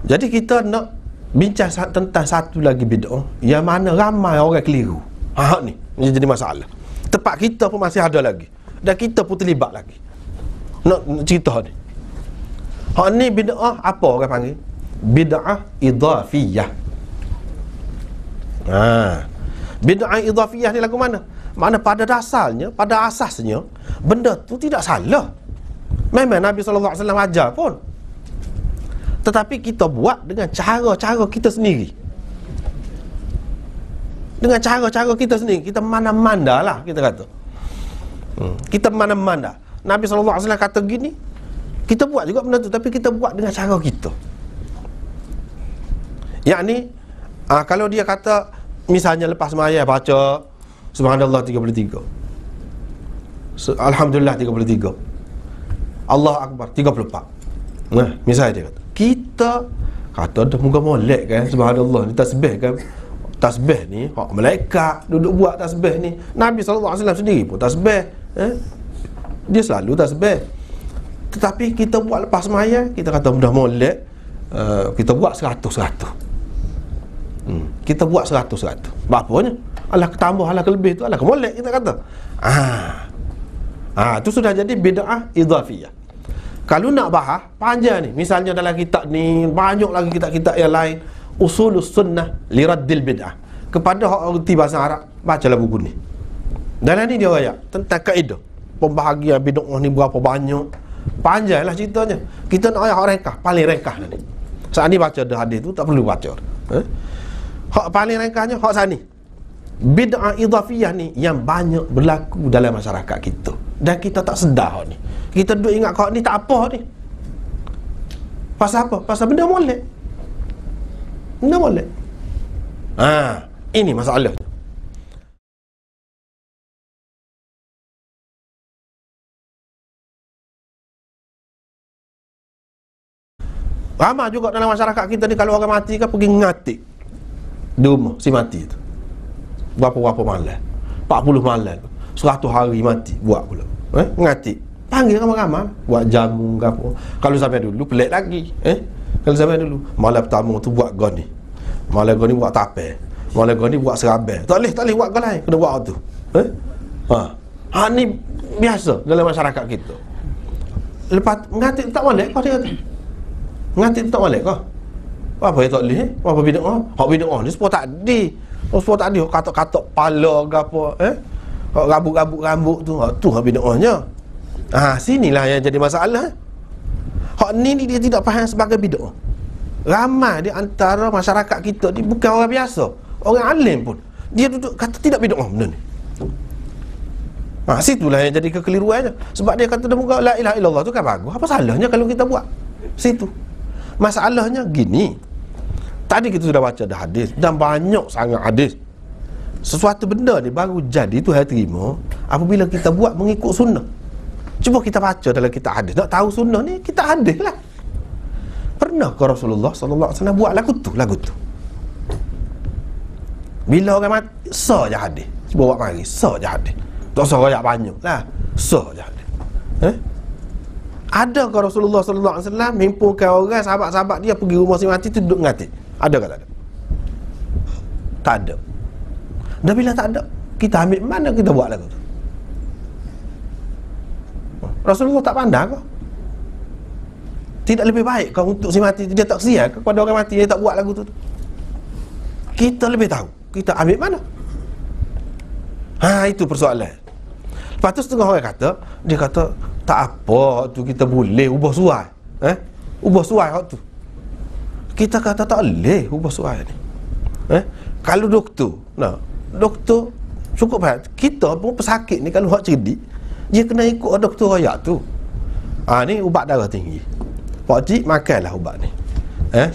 Jadi kita nak bincang tentang satu lagi bid'ah yang mana ramai orang keliru. Ni jadi masalah. Tempat kita pun masih ada lagi, dan kita pun terlibat lagi nak cerita ni. Ni bid'ah apa orang panggil? Bid'ah idhafiyah. Bid'ah idhafiyah ni lagu mana? Mana pada dasarnya, pada asasnya benda tu tidak salah. Memang Nabi SAW ajar pun, tetapi kita buat dengan cara-cara kita sendiri. Dengan cara-cara kita sendiri. Kita mana-manda lah, kita kata. Kita mana-manda. Nabi SAW kata gini, kita buat juga benda tu, tapi kita buat dengan cara kita. Yakni kalau dia kata, misalnya lepas sembahyang baca Subhanallah 33, Alhamdulillah 33, Allah Akbar 34. Misalnya dia kata, kita kata dah muka molek kan, Subhanallah ni tasbih kan. Tasbih ni malaikat duduk buat tasbih ni. Nabi SAW sendiri pun tasbih, dia selalu tasbih. Tetapi kita buat lepas sembahyang, kita kata dah molek, kita buat 100%. Kita buat 100%. Bapanya alah ketambah, alah kelebih tu, alah kemolek, kita kata. Tu sudah jadi bid'ah idhafiyah. Kalau nak bahas panjang ni, misalnya dalam kitab ni, banyak lagi kitab-kitab yang lain, Usulus Sunnah li Raddil Bid'ah. Kepada orang reti bahasa Arab, bacalah buku ni. Dalam ni dia ayat tentang kaedah pembahagian bid'ah ni berapa banyak. Panjanglah ceritanya. Kita nak ayat hak ringkas, paling ringkas ni. Saat ni baca dah hadis tu, tak perlu baca. Hak paling ringkasnya hak sani. Bid'ah idhafiyah ni yang banyak berlaku dalam masyarakat kita, dan kita tak sedar hak ni. Kita duk ingat hak ni tak apa ni. Pasal apa? Pasal benda molek. Benda molek. Ini masalahnya. Ramai juga dalam masyarakat kita ni, kalau orang mati kan pergi ngatik di rumah si mati tu. Berapa malam, 40 malam, 100 hari mati buat pula. Ngatik, panggil ramai-ramai, buat jamu ke apa. Kalau sampai dulu pelik lagi. Kalau sampai dulu malam pertama tu buat goni, malam goni buat tapel, malam goni buat serabel. Tak boleh buat goni lain, kena buat tu. Ni biasa dalam masyarakat kita. Lepas ngatik tak boleh kau, dia kata ngatik tak boleh kau. Apa yang tak boleh? Apa bid'ah? Hak bid'ah ni sepuluh tak ada. Sepuluh tak ada katok-katok pala ke apa, hak rambut-rambut rambut tu, tu hak bid'ahnya. Sinilah yang jadi masalah. Hak ni dia tidak faham sebagai bid'ah. Ramai di antara masyarakat kita ni bukan orang biasa, orang alim pun, dia duduk kata tidak bid'ah benda ni. Situlah yang jadi kekeliruannya. Sebab dia kata muka la ilaha illallah tu kan bagus. Apa salahnya kalau kita buat situ? Masalahnya gini, tadi kita sudah baca dah hadis, dan banyak sangat hadis. Sesuatu benda ni baru jadi tu saya terima apabila kita buat mengikut sunnah. Cuba kita baca dalam kitab hadis, nak tahu sunnah ni kita hadis lah. Pernah ke Rasulullah SAW buat lagu tu? Bila orang mati, sah je hadis. Cuba buat mari, sah je hadis. Tak usah rayak banyak lah, sah je hadis. Ada ke Rasulullah SAW himpunkan orang, sahabat-sahabat dia pergi rumah si mati tu duduk ngatik? Ada ke tak ada? Tak ada. Dan bila tak ada, kita ambil mana kita buat lagu tu? Rasulullah tak pandang ke? Tidak lebih baik ke untuk si mati dia tak kesian kepada orang mati dia tak buat lagu tu? Kita lebih tahu, kita ambil mana? Itu persoalan. Lepas tu setengah orang kata, dia kata tak apa tu, kita boleh ubah suai. Ubah suai hak tu. Kita kata tak boleh ubah suai ni. Kalau doktor cukup faham. Kita pun pesakit ni kalau hak cerdik, dia kena ikut doktor royak tu. Ni ubat darah tinggi, pak cik makanlah ubat ni.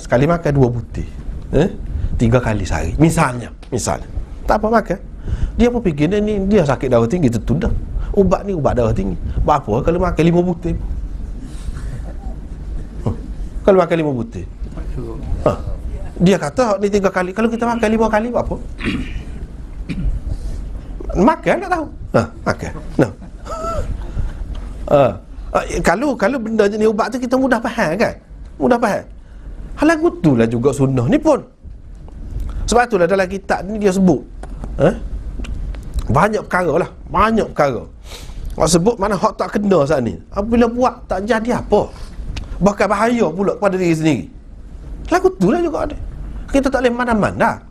Sekali makan 2 butir, 3 kali sehari misalnya. Tak apa makan. Dia pun fikir ni dia sakit darah tinggi, tentu dah ubat ni ubat darah tinggi. Berapa kalau makan 5 butir? Kalau makan 5 butir, dia kata ni 3 kali. Kalau kita makan 5 kali berapa? Makan tak tahu. Makan. Kalau benda jenis ubat tu kita mudah faham kan? Mudah faham. Lagu tu lah juga sunnah ni pun. Sebab itulah dalam kitab ni dia sebut banyak perkara lah, banyak perkara. Orang sebut mana hak tak kena saat ni. Apabila buat tak jadi apa, bahkan bahaya pula kepada diri sendiri. Lagu tu lah juga ada. Kita tak boleh mana-mana.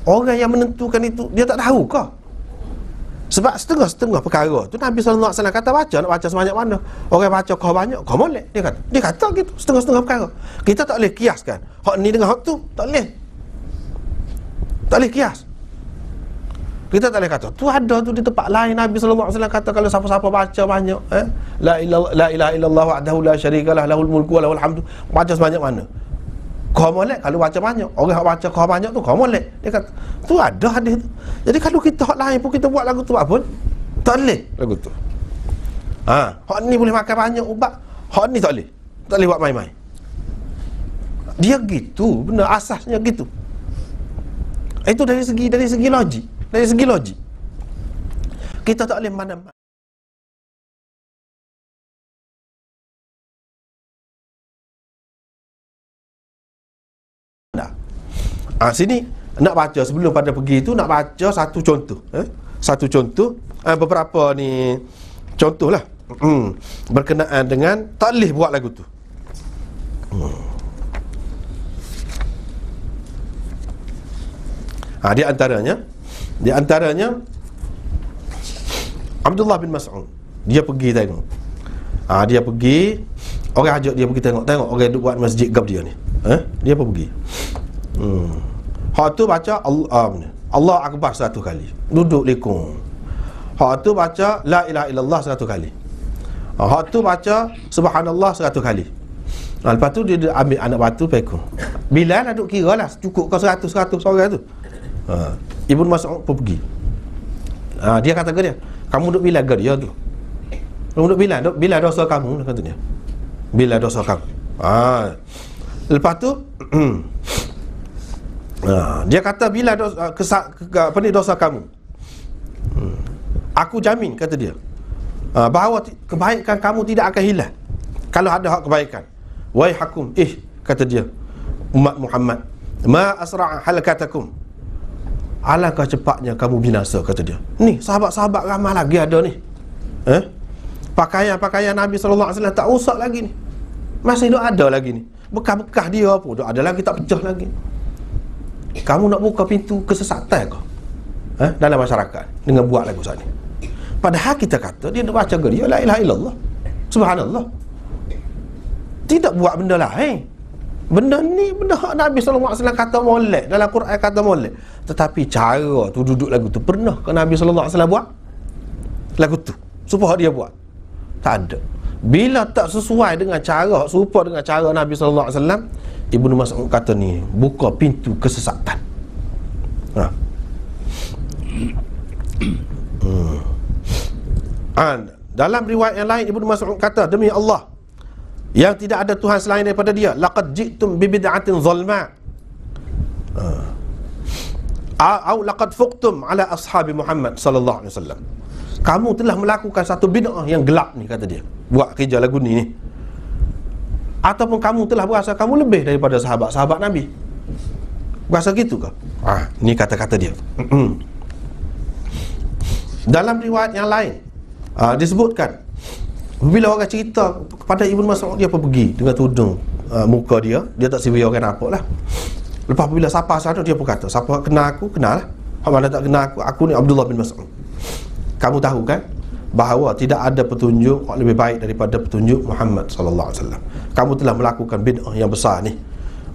Orang yang menentukan itu dia tak tahu ke? Sebab setengah-setengah perkara tu Nabi SAW kata baca, nak baca sebanyak mana. Orang baca kau banyak, kau molek. Dia kata gitu, setengah-setengah perkara. Kita tak boleh kiaskan hak ni dengan hak tu. Tak boleh. Tak boleh kias. Kita tak boleh kata tu ada tu di tempat lain. Nabi SAW kata kalau siapa-siapa baca banyak la ilaha illallah wahdahu la syarikalah lahul mulku wa lahul hamdu, baca sebanyak mana, kau molek. Kalau baca banyak, orang yang baca kau banyak tu kau molek. Dia kata tu ada hadis tu. Jadi kalau kita hak lain pun kita buat lagu tu apa pun tak boleh lagu tu. Hak ni boleh makan banyak ubat, hak ni tak boleh. Tak boleh buat main-main. Dia gitu, benar asasnya gitu. Itu dari segi logik. Dari segi logik kita tak boleh mana-mana. Sini nak baca sebelum pada pergi tu nak baca satu contoh. Satu contoh, beberapa ni contoh lah berkenaan dengan tak boleh buat lagu tu. Di antaranya Abdullah bin Mas'ud, dia pergi tengok. Dia pergi, orang ajak dia pergi tengok orang duk buat masjid gab dia ni. Dia pergi. Hak tu baca Allah Akbar 100 kali, duduk lekung. Hak tu baca la ilaha illallah 100 kali. Hak tu baca subhanallah 100 kali. Lepas tu dia ambil anak batu pekung. Bilal duk kira lah, cukup kau 100 orang tu. Ibnu Mas'ud pun pergi. Dia kata ke dia, kamu duk bila ke dia tu, kamu duk bila dosa kamu, kata dia, bila dosa kamu. Lepas tu dia kata bila dosa kamu, aku jamin, kata dia, bahawa kebaikan kamu tidak akan hilang kalau ada hak kebaikan. Wahai hakum, kata dia, umat Muhammad, ma asra'a halakatakum, alangkah cepatnya kamu binasa, kata dia. Ni sahabat-sahabat ramai lagi ada ni. Pakaian Nabi SAW tak rosak lagi ni, masih ada lagi ni. Bekas-bekas dia pun ada lagi, tak pecah lagi. Kamu nak buka pintu kesesatan kau dalam masyarakat dengan buat lagu saat ni. Padahal kita kata dia nak baca ke dia la ilaha illallah, subhanallah, tidak buat benda lain. Benda ni benda hak Nabi SAW kata molek, dalam Quran kata molek. Tetapi cara tu duduk lagu tu, pernah ke Nabi SAW buat lagu tu supaya dia buat? Tak ada. Bila tak sesuai dengan cara, serupa dengan cara Nabi SAW, Ibnu Mas'ud kata ni buka pintu kesesatan. Dalam riwayat yang lain Ibnu Mas'ud kata, demi Allah yang tidak ada Tuhan selain daripada dia, laqad ji'tum bi bid'atin zalma, au laqad fuqtum ala ashabi Muhammad sallallahu alaihi wasallam. Kamu telah melakukan satu bid'ah yang gelap ni, kata dia, buat kerja lagu ni. Ataupun kamu telah berasa kamu lebih daripada sahabat-sahabat Nabi. Berasa gitu ke? Ni kata-kata dia. Dalam riwayat yang lain disebutkan, bila orang cerita kepada Ibnu Mas'ud, dia pun pergi dengan tudung muka dia tak sibuk orang nampak lah. Lepas bila siapa sana, dia pun kata, siapa kenal aku, kenal lah. Hak mana tak kenal aku ni Abdullah bin Mas'ud. Kamu tahu kan bahawa tidak ada petunjuk yang lebih baik daripada petunjuk Muhammad sallallahu alaihi wasallam. Kamu telah melakukan bid'ah yang besar ni,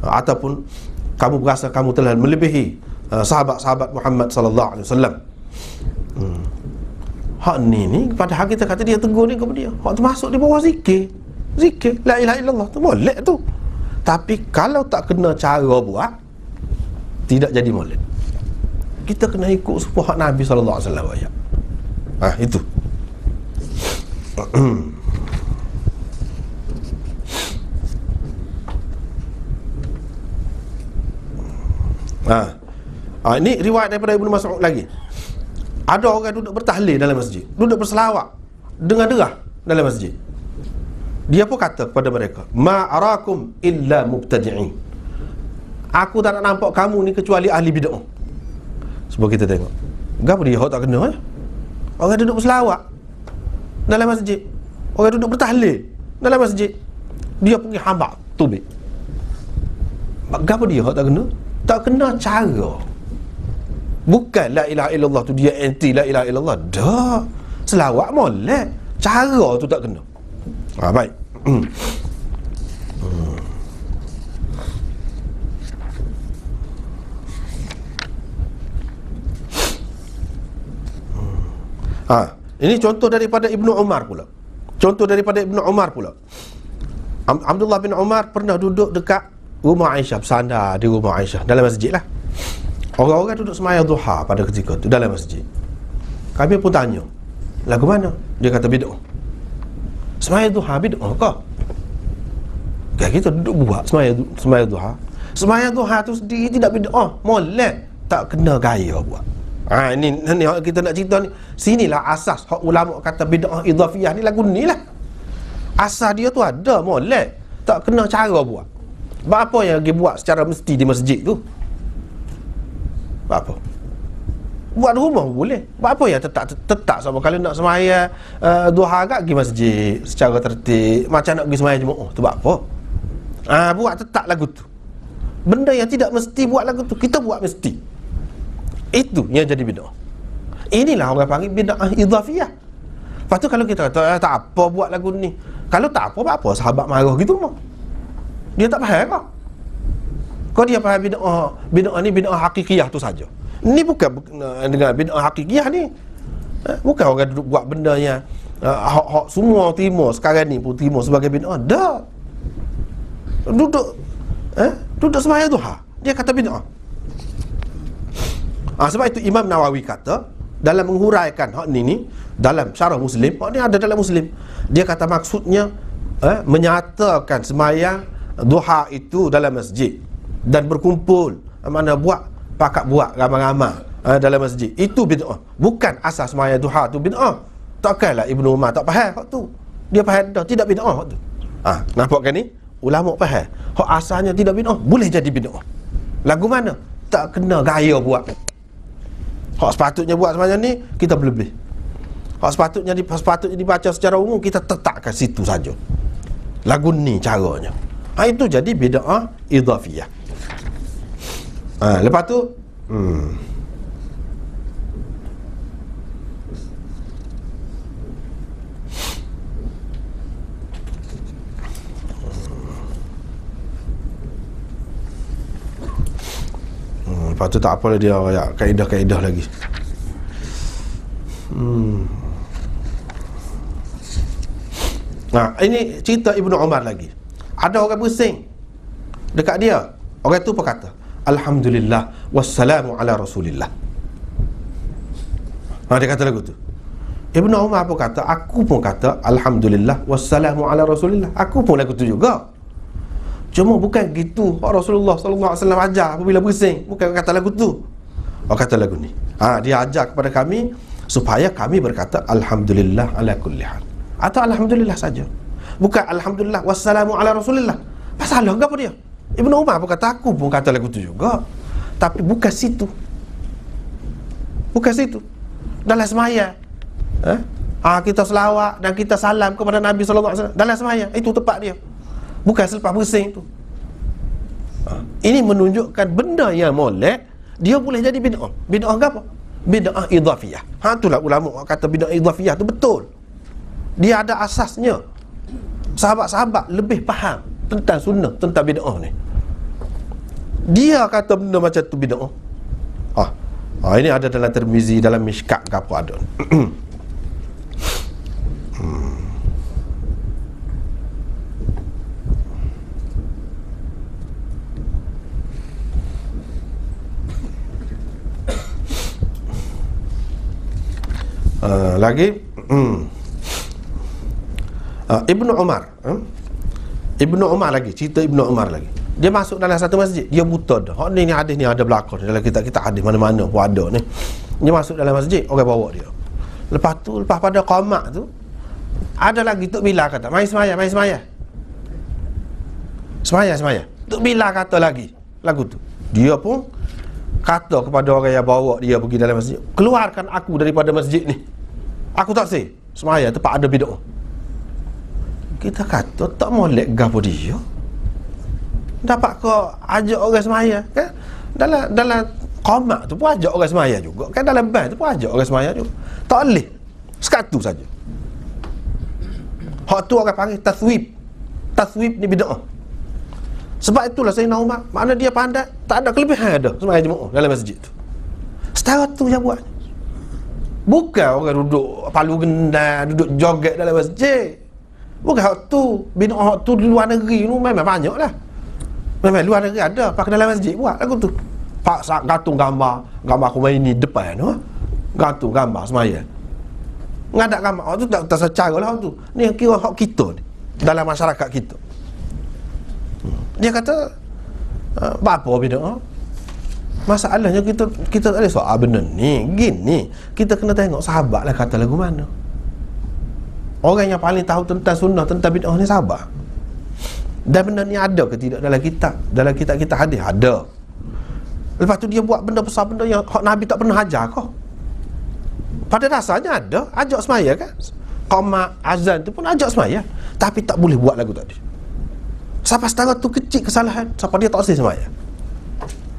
ataupun kamu berasa kamu telah melebihi sahabat-sahabat Muhammad sallallahu alaihi wasallam. Hak ni padahal kita kata dia tegur ni kepada dia, hak tu masuk di bawah zikir la ilaha illallah tu molek tu. Tapi kalau tak kena cara buat, tidak jadi molek. Kita kena ikut supaya hak Nabi sallallahu alaihi wasallam ayat. Itu. Ini riwayat daripada Ibnu Mas'ud lagi. Ada orang duduk bertahlil dalam masjid, duduk berselawat dengan derah dalam masjid. Dia pun kata kepada mereka, ma arakum illa mubtadi'in, Aku tak nak nampak kamu ni kecuali ahli bid'ah. Sebab kita tengok, gapo dia hok tak kena. Orang duduk berselawat dalam masjid, orang duduk bertahlil dalam masjid, dia pergi hambak tubik. Gapo dia hok tak kena? Tak kena cara. Bukan la ilaha illallah tu dia anti la ilaha illallah. Dah. Selawat molek. Cara tu tak kena. Baik. Ini contoh daripada Ibnu Umar pula. Abdullah bin Umar pernah duduk dekat rumah Aisyah, bersandar di rumah Aisyah dalam masjid lah. Orang-orang duduk sembahyang duha pada ketika tu dalam masjid. Kami pun tanya, lagu mana? Dia kata bid'ah. Sembahyang duha bid'ah kah? Kayak kita duduk buat sembahyang duha. Sembahyang duha tu sendiri tidak bid'ah, molek, tak kena gaya buat. Ini kita nak cerita ni. Sinilah asas hak ulama kata bid'ah idhafiyah ni lagu ni lah. Asas dia tu ada, molek, tak kena cara buat. Apa yang dia buat secara mesti di masjid tu? Apa? Buat rumah boleh. Apa yang tetap sama kalau nak sembahyang duha agak pergi masjid secara tertib, macam nak pergi sembahyang Jumaat tu buat apa? Buat tetap lagu tu. Benda yang tidak mesti buat lagu tu, kita buat mesti. Itu yang jadi bid'ah. Inilah orang panggil bid'ah idhafiyah. Lepas tu kalau kita kata tak apa buat lagu ni, kalau tak apa sahabat marah gitu mah. Dia tak faham kah? Kau dia faham bid'ah ni bid'ah hakikiyah tu saja. Ni bukan dengan bid'ah hakikiyah ni. Bukan orang duduk buat benda yang hak semua terima sekarang ni pun terima sebagai bid'ah. Dah. Duduk sembahyang duha, dia kata bid'ah. Sebab itu Imam Nawawi kata dalam menghuraikan hak ni dalam Syarah Muslim, hak ni ada dalam Muslim. Dia kata maksudnya menyatakan sembahyang duha itu dalam masjid dan berkumpul, mana pakat buat ramai-ramai dalam masjid, itu bid'ah. Bukan asas sembahyang duha tu bid'ah. Takkanlah Ibnu Umar tak faham hak tu. Dia faham dah tidak bid'ah hak tu. Nampak kan ni? Ulama faham hak asalnya tidak bid'ah, boleh jadi bid'ah. Lagu mana? Tak kena gaya buat. Hak sepatutnya buat semacam ni, kita berlebih. Hak sepatutnya dibaca secara umum, kita tetapkan situ saja. Lagu ni caranya. Itu jadi bid'ah idhafiyah. Lepas tu lepas tu tak apalah dia kaedah-kaedah lagi. Ini cerita Ibnu Umar lagi. Ada orang bersing dekat dia. Orang tu pun kata, alhamdulillah wassalamu ala rasulillah. Dia kata lagu tu. Ibnu Umar pun kata, aku pun kata alhamdulillah wassalamu ala rasulillah. Aku pun lagu tu juga. Cuma bukan gitu Rasulullah sallallahu alaihi wasallam ajar apabila bersing. Bukan kata lagu tu. Kata lagu ni. Dia ajar kepada kami supaya kami berkata alhamdulillah ala kulli hal. Atau alhamdulillah saja. Bukan alhamdulillah wassalamu ala rasulillah. Masalah apa dia? Ibnu Umar pun kata, aku pun kata lagu tu juga. Tapi bukan situ. Bukan situ. Dalam sembahyang. Kita selawat dan kita salam kepada Nabi sallallahu alaihi wasallam dalam sembahyang. Itu tepat dia. Bukan selepas bersing tu. Ini menunjukkan benda yang molek, dia boleh jadi bid'ah. Bid'ah apa? Bid'ah idhafiyah. Itulah ulama kata bid'ah idhafiyah tu betul. Dia ada asasnya. Sahabat-sahabat lebih faham tentang sunnah, tentang bid'ah ni. Dia kata benda macam tu bid'ah. Ini ada dalam Tirmizi, dalam Mishkat ke apa ada. Lagi Ibnu Umar lagi, cerita Ibnu Umar lagi. Dia masuk dalam satu masjid, dia buta dah. Ni hadis ni ada berlaku dalam kita hadis mana-mana pun ada ni. Dia masuk dalam masjid, orang bawa dia. Lepas pada qamat tu ada lagi Tok Bilal kata, mai semaya. Semaya. Tok Bilal kata lagi, lagu tu. Dia pun kata kepada orang yang bawa dia pergi dalam masjid, keluarkan aku daripada masjid ni, aku tak sih semaya tempat ada bid'ah. Kita kata tak molek gapo dia, dapat kau ajak orang semaya kan? Dalam qamat tu pun ajak orang semaya juga kan, dalam bas tu pun ajak orang semaya juga. Tak boleh sekatu saja. Hak tu orang panggil taswib ni bid'ah. Sebab itulah Sayyidina Umar, makna dia pandai, tak ada kelebihan ada semaya jemaah dalam masjid tu. Setara tu yang buat. Bukan orang duduk palu gendang, duduk joget dalam masjid. Bukan hak tu. Bid'ah hak tu di luar negeri tu memang banyak lah. Memang luar negeri ada, pakai dalam masjid buat lagu tu. Pak gantung gambar Khomeini depan tu. Gantung gambar semaya. Ngadak gambar hak tu tak secara lah hak tu. Ni kira hak kita ni dalam masyarakat kita. Dia kata apa bid'ah? Masalahnya kita tak boleh soal benda ni. Gini, kita kena tengok sahabat lah kata lagu mana. Orang yang paling tahu tentang sunnah, tentang bid'ah ni sahabat. Dan benda ni ada ke tidak dalam kitab? Dalam kitab-kitab hadis ada. Lepas tu dia buat benda besar, benda yang Nabi tak pernah ajar kau. Pada dasarnya ada, ajak semaya kan. Qamat, azan tu pun ajak semaya. Tapi tak boleh buat lagu tadi. Siapa setara tu kecil kesalahan, siapa dia tak boleh semaya.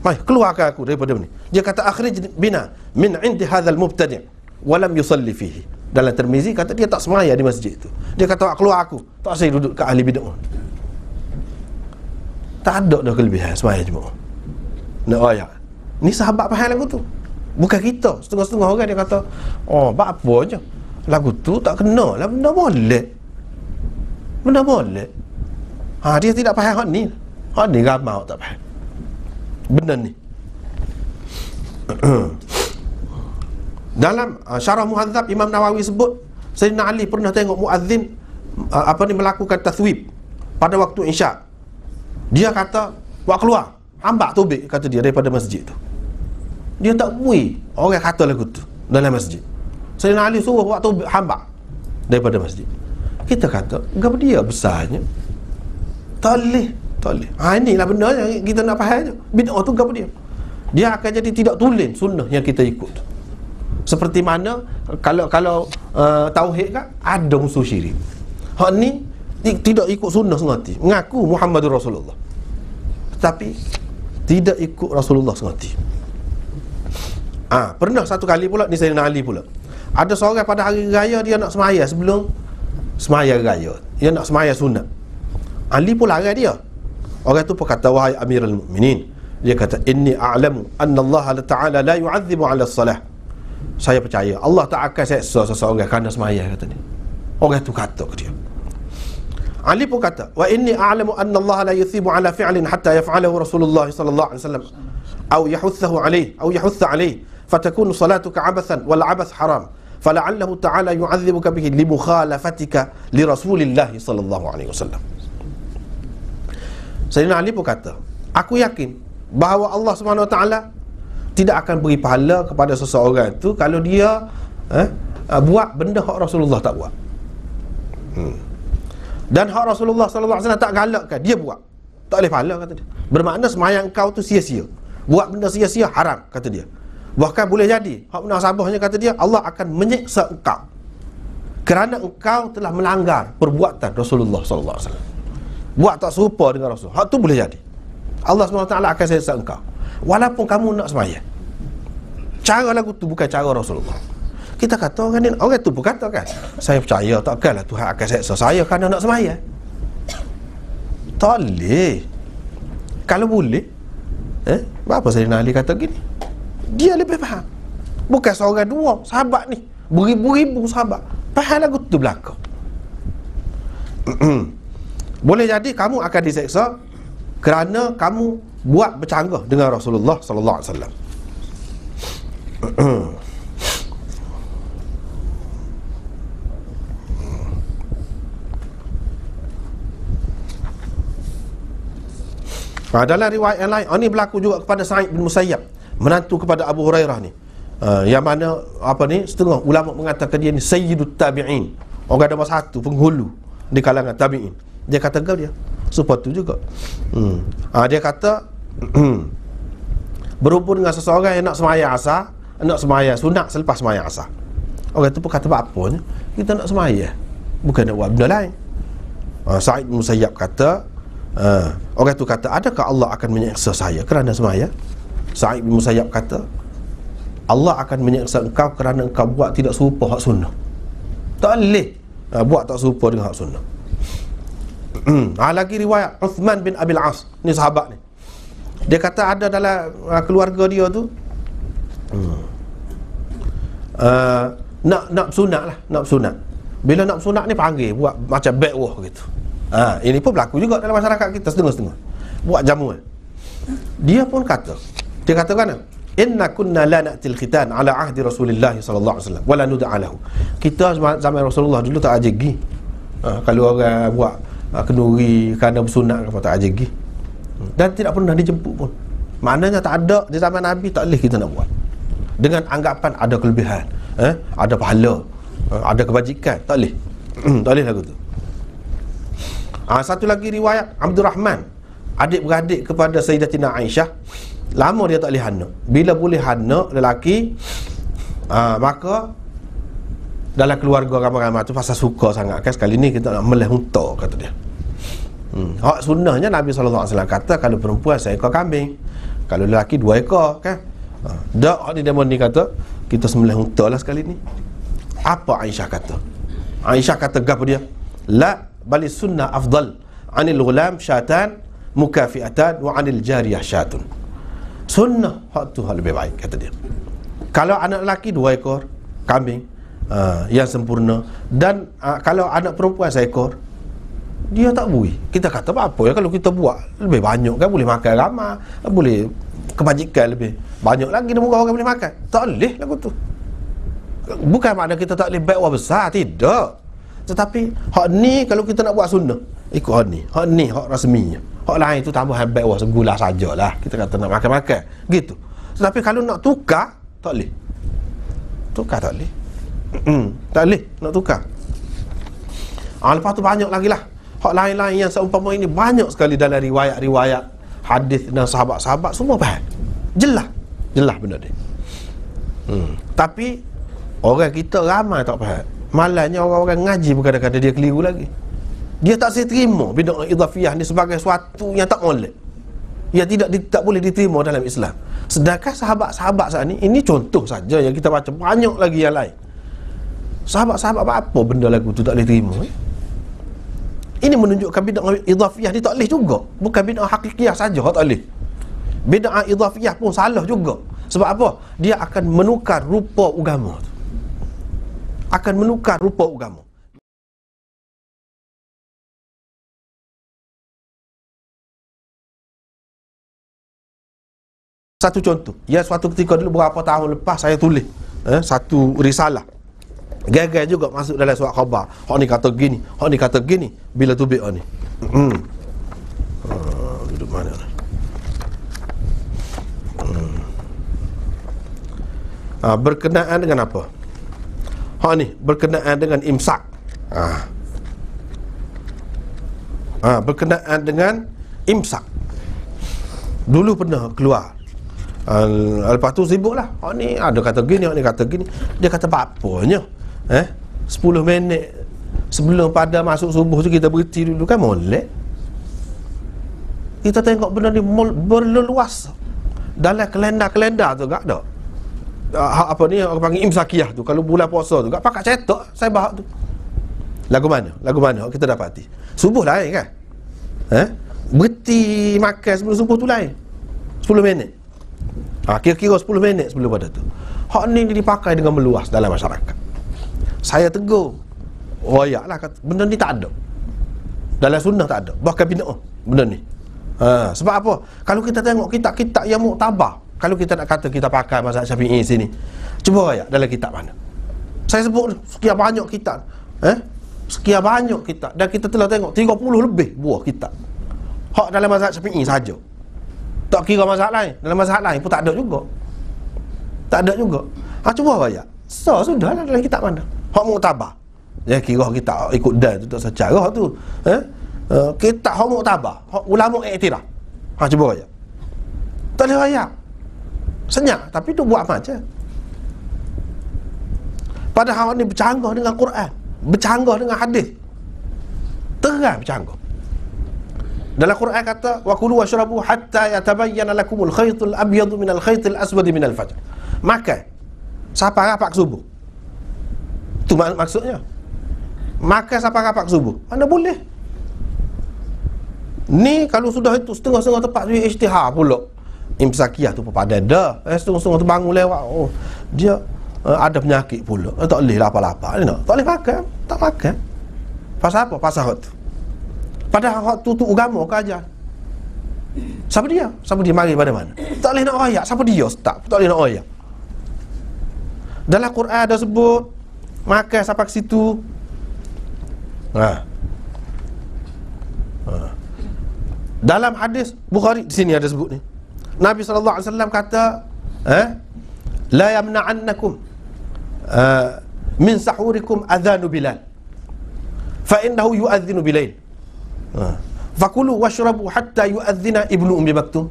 Mai, keluarkan aku daripada ni. Dia kata akhrij bina min indi hadzal mubtadi' wa lam yusalli fihi. Dalam Tirmizi kata dia tak semaya di masjid tu. Dia kata keluar aku, tak saya duduk kat ahli bid'ah. Tak ada dah kelebihan semaya jemaah. Nak ayat. Ni sahabat faham lagu tu. Bukan kita. Setengah-setengah orang dia kata, oh, buat apa je. Lagu tu tak kena lah, benda molek. Benda molek. Dia tidak faham hak ni. Hak ni ramai tak faham benda ni. Dalam Syarah Muhadzab, Imam Nawawi sebut Sayyidina Ali pernah tengok muazzin melakukan taswib pada waktu Isyak. Dia kata buat keluar, hambak tubik kata dia daripada masjid tu. Dia tak bui orang kata lagu tu dalam masjid. Sayyidina Ali suruh buat tubik, hambak daripada masjid. Kita kata gap dia besarnya. Tak boleh. Inilah benda yang kita nak faham je. Bid'ah tu apa dia? Dia akan jadi tidak tulen sunnah yang kita ikut. Seperti mana kalau tauhid kan ada unsur syirik. Hak ni tidak ikut sunnah sengati. Mengaku Muhammadur Rasulullah, tetapi tidak ikut Rasulullah sengati. Pernah satu kali pula ni Sayyidina Ali pula. Ada seorang pada hari raya dia nak semaya sebelum semaya raya. Dia nak semaya sunat. Ali pun larang dia. Orang tu pun kata, wahai Amirul Mukminin, dia kata, inni a'lamu anna Allah Ta'ala la yu'adzibu 'ala as-salah. Saya percaya Allah tak akan seksa seseorang kerana semaya, kata dia. Orang tu kata ke dia. Ali pun kata, wa inni a'lamu anna Allah la yuthibu 'ala fi'lin hatta yaf'alahu Rasulullah sallallahu alaihi wasallam aw yahuthahu 'alayhi aw yahutha 'alayhi fatakunu salatuka 'abathan wal 'abath haram fala'allahu ta'ala yu'adzibuka bihi li mukhalafatika li Rasulillah sallallahu alaihi wasallam. Sayyidina Ali pun kata, aku yakin bahawa Allah SWT tidak akan beri pahala kepada seseorang itu kalau dia buat benda hak Rasulullah tak buat. Dan hak Rasulullah SAW tak galakkan, dia buat, tak boleh pahala, kata dia. Bermakna sembahyang engkau tu sia-sia. Buat benda sia-sia haram, kata dia. Bahkan boleh jadi hak munasabahnya, kata dia, Allah akan menyiksa engkau kerana engkau telah melanggar perbuatan Rasulullah SAW. Buat tak serupa dengan Rasul. Hak tu boleh jadi. Allah SWT akan siksa engkau walaupun kamu nak sembahyang. Cara lagu tu bukan cara Rasulullah. Kita kata orang tu pun kata kan, saya percaya takkanlah Tuhan akan siksa saya kerana nak sembahyang. Tak boleh. Kalau boleh, apa Sayyidina Ali kata gini? Dia lebih faham. Bukan seorang dua sahabat ni, beribu-ribu sahabat faham lagu tu belakang. Boleh jadi kamu akan diseksa kerana kamu buat bercanggah dengan Rasulullah sallallahu alaihi wasallam. Dalam riwayat yang lain, ini berlaku juga kepada Sa'id bin Musayyab, menantu kepada Abu Hurairah ni. Yang mana setengah ulama mengatakan dia ni sayyidut tabi'in, orang nombor satu penghulu di kalangan tabi'in. Dia kata kau dia supaya tu juga. Dia kata Berhubung dengan seseorang yang nak semaya asar, nak semaya sunat selepas semaya asar. Orang tu pun kata apa-apanya, kita nak semaya, bukan nak buat benda lain. Sa'id bin Musayyab kata, orang tu kata, adakah Allah akan menyeksa saya kerana semaya? Sa'id bin Musayyab kata, Allah akan menyeksa engkau kerana engkau buat tidak serupa hak sunnah. Tak boleh buat tak serupa dengan hak sunnah. Lagi riwayat Uthman bin Abil As, ni sahabat ni, dia kata ada dalam keluarga dia tu nak sunat lah, nak sunat. Bila nak sunat ni panggil buat macam backwah gitu. Ini pun berlaku juga dalam masyarakat kita setengah-setengah, buat jamuan. Dia pun kata, dia katakan, inna kunna la na'til khitan ala ahdi Rasulillah sallallahu alaihi wasallam wala nud'a lahu. Kita zaman Rasulullah dulu tak ajegi. Kalau orang buat kenduri kerana bersunat apa tak ajegi. Dan tidak pernah dijemput pun. Maknanya tak ada di zaman Nabi, tak boleh kita nak buat. Dengan anggapan ada kelebihan, ada pahala, ada kebajikan, tak boleh. Tak boleh lagu tu. Satu lagi riwayat Abdul Rahman, adik-beradik kepada Sayyidatina Aisyah, lama dia tak boleh anak. Bila boleh anak lelaki, maka dalam keluarga ramai-ramai tu pasal suka sangat kan, sekali ni kita nak meleh unta, kata dia. Hak sunnahnya Nabi SAW kata, kalau perempuan seekor kambing, kalau lelaki 2 ekor kan. Dak hak ni demon ni kata, kita sembelih unta lah sekali ni. Apa Aisyah kata? Aisyah kata gapo dia? La bali sunnah afdal anil ghulam syatan mukafiatan wa anil jariyah syatun. Sunnah hak tu hak lebih baik, kata dia. Kalau anak lelaki 2 ekor kambing yang sempurna, dan kalau anak perempuan 1 ekor, dia tak bui. Kita kata apa ya, kalau kita buat lebih banyak kan, boleh makan ramai, boleh kebajikan lebih banyak lagi, dan murah orang boleh makan. Tak boleh lagu tu. Bukan makna kita tak boleh baiwah besar, tidak. Tetapi hak ni kalau kita nak buat sunnah, ikut hak ni hak rasminya. Hak lain tu tambahan baiwah segula sajalah. Kita kata nak makan-makan gitu. Tetapi kalau nak tukar, tak boleh. Tukar tak boleh. Tak boleh nak tukar. Lepas tu banyak lagi lah hak lain-lain yang seumpama ini, banyak sekali dalam riwayat-riwayat hadis dan sahabat-sahabat, semua faham. Jelas benda ni. Tapi orang kita ramai tak faham. Malangnya orang-orang ngaji pun kadang-kadang dia keliru lagi. Dia tak saya terima bid'ah idhafiyah ni sebagai suatu yang tak molek, yang tak boleh diterima dalam Islam. Sedangkan sahabat-sahabat saat ini contoh saja yang kita baca, banyak lagi yang lain. Sahabat-sahabat apa benda lagu tu tak boleh terima. Ini menunjukkan bid'ah idhafiyah ni tak boleh juga. Bukan bid'ah hakikiyah saja tak boleh. Bid'ah idhafiyah pun salah juga. Sebab apa? Dia akan menukar rupa agama tu. Akan menukar rupa agama. Satu contoh, ya suatu ketika dulu berapa tahun lepas saya tulis satu risalah. Gagal juga masuk dalam surat khabar. Hak ni kata gini, hak ni kata gini. Bila tu bi'ah ni. Duduk mana ni? Berkenaan dengan apa? Hak ni berkenaan dengan imsak. Berkenaan dengan imsak. Dulu pernah keluar. Lepas tu sibuk lah. Hak ni ada kata gini, hak ni kata gini. Dia kata apa-apanya 10 minit sebelum pada masuk subuh tu kita berhenti dulu kan, molek. Kita tengok benda ni berleluas dalam kalender-kalender tu, tak ada. Apa ni orang panggil imsakiyah tu, kalau bulan puasa tu tak pakai cetak saya bahak tu. Lagu mana kita dapati subuh lain kan, berhenti makan sebelum subuh tu lain 10 minit. Kira-kira 10 minit sebelum pada tu. Hak ni dipakai dengan meluas dalam masyarakat. Saya tegur, royak lah, kata benda ni tak ada dalam sunnah, tak ada, bahkan bid'ah benda ni. Sebab apa? Kalau kita tengok kitab-kitab yang muktabar, kalau kita nak kata kita pakai mazhab Syafi'i sini, cuba royak dalam kitab mana. Saya sebut sekian banyak kitab, sekian banyak kitab, dan kita telah tengok 30 lebih buah kitab hak dalam mazhab Syafi'i saja. Tak kira mazhab lain, dalam mazhab lain pun tak ada juga. Cuba royak. Sudah lah dalam kitab mana hak muktabar. Ya, kira kita ikut dan tu tak secara tu. Kitab hak muktabar, hak ulama iktiraf. Cuba royak. Tak boleh royak. Senyap, tapi tu buat macam. Padahal ni bercanggah dengan Quran, bercanggah dengan hadis. Terang bercanggah. Dalam Quran kata wa kulu washrabu hatta yatabayyana lakumul khaytul abyadu minal khaytil aswadi minal fajr. Makan sampai rapat subuh. Tu maksudnya. Makan sampai rapat subuh. Mana boleh? Ni kalau sudah itu setengah-setengah tempat tu ijtihad pula. Imsakiyah tu pada dah. Setengah-setengah tu bangun lewat. Oh, dia ada penyakit pula. Tak boleh lapar-lapar ni nak. Tak boleh makan, tak makan. Pasal apa? Pasal hak tu. Padahal hak tu agama ke ajar. Siapa dia? Siapa dia mari pada mana? Tak boleh nak royak. Siapa dia ustaz? Tak boleh nak royak. Dalam Quran ada sebut makan sampai ke situ. Dalam hadis Bukhari di sini ada sebut ni. Nabi SAW kata, la yamna'annakum min sahurikum adhanu Bilal fa innahu yu'adhdhinu bilail. Fakulu washrabu hatta yu'adhdhina ibnu Ummi Maktum.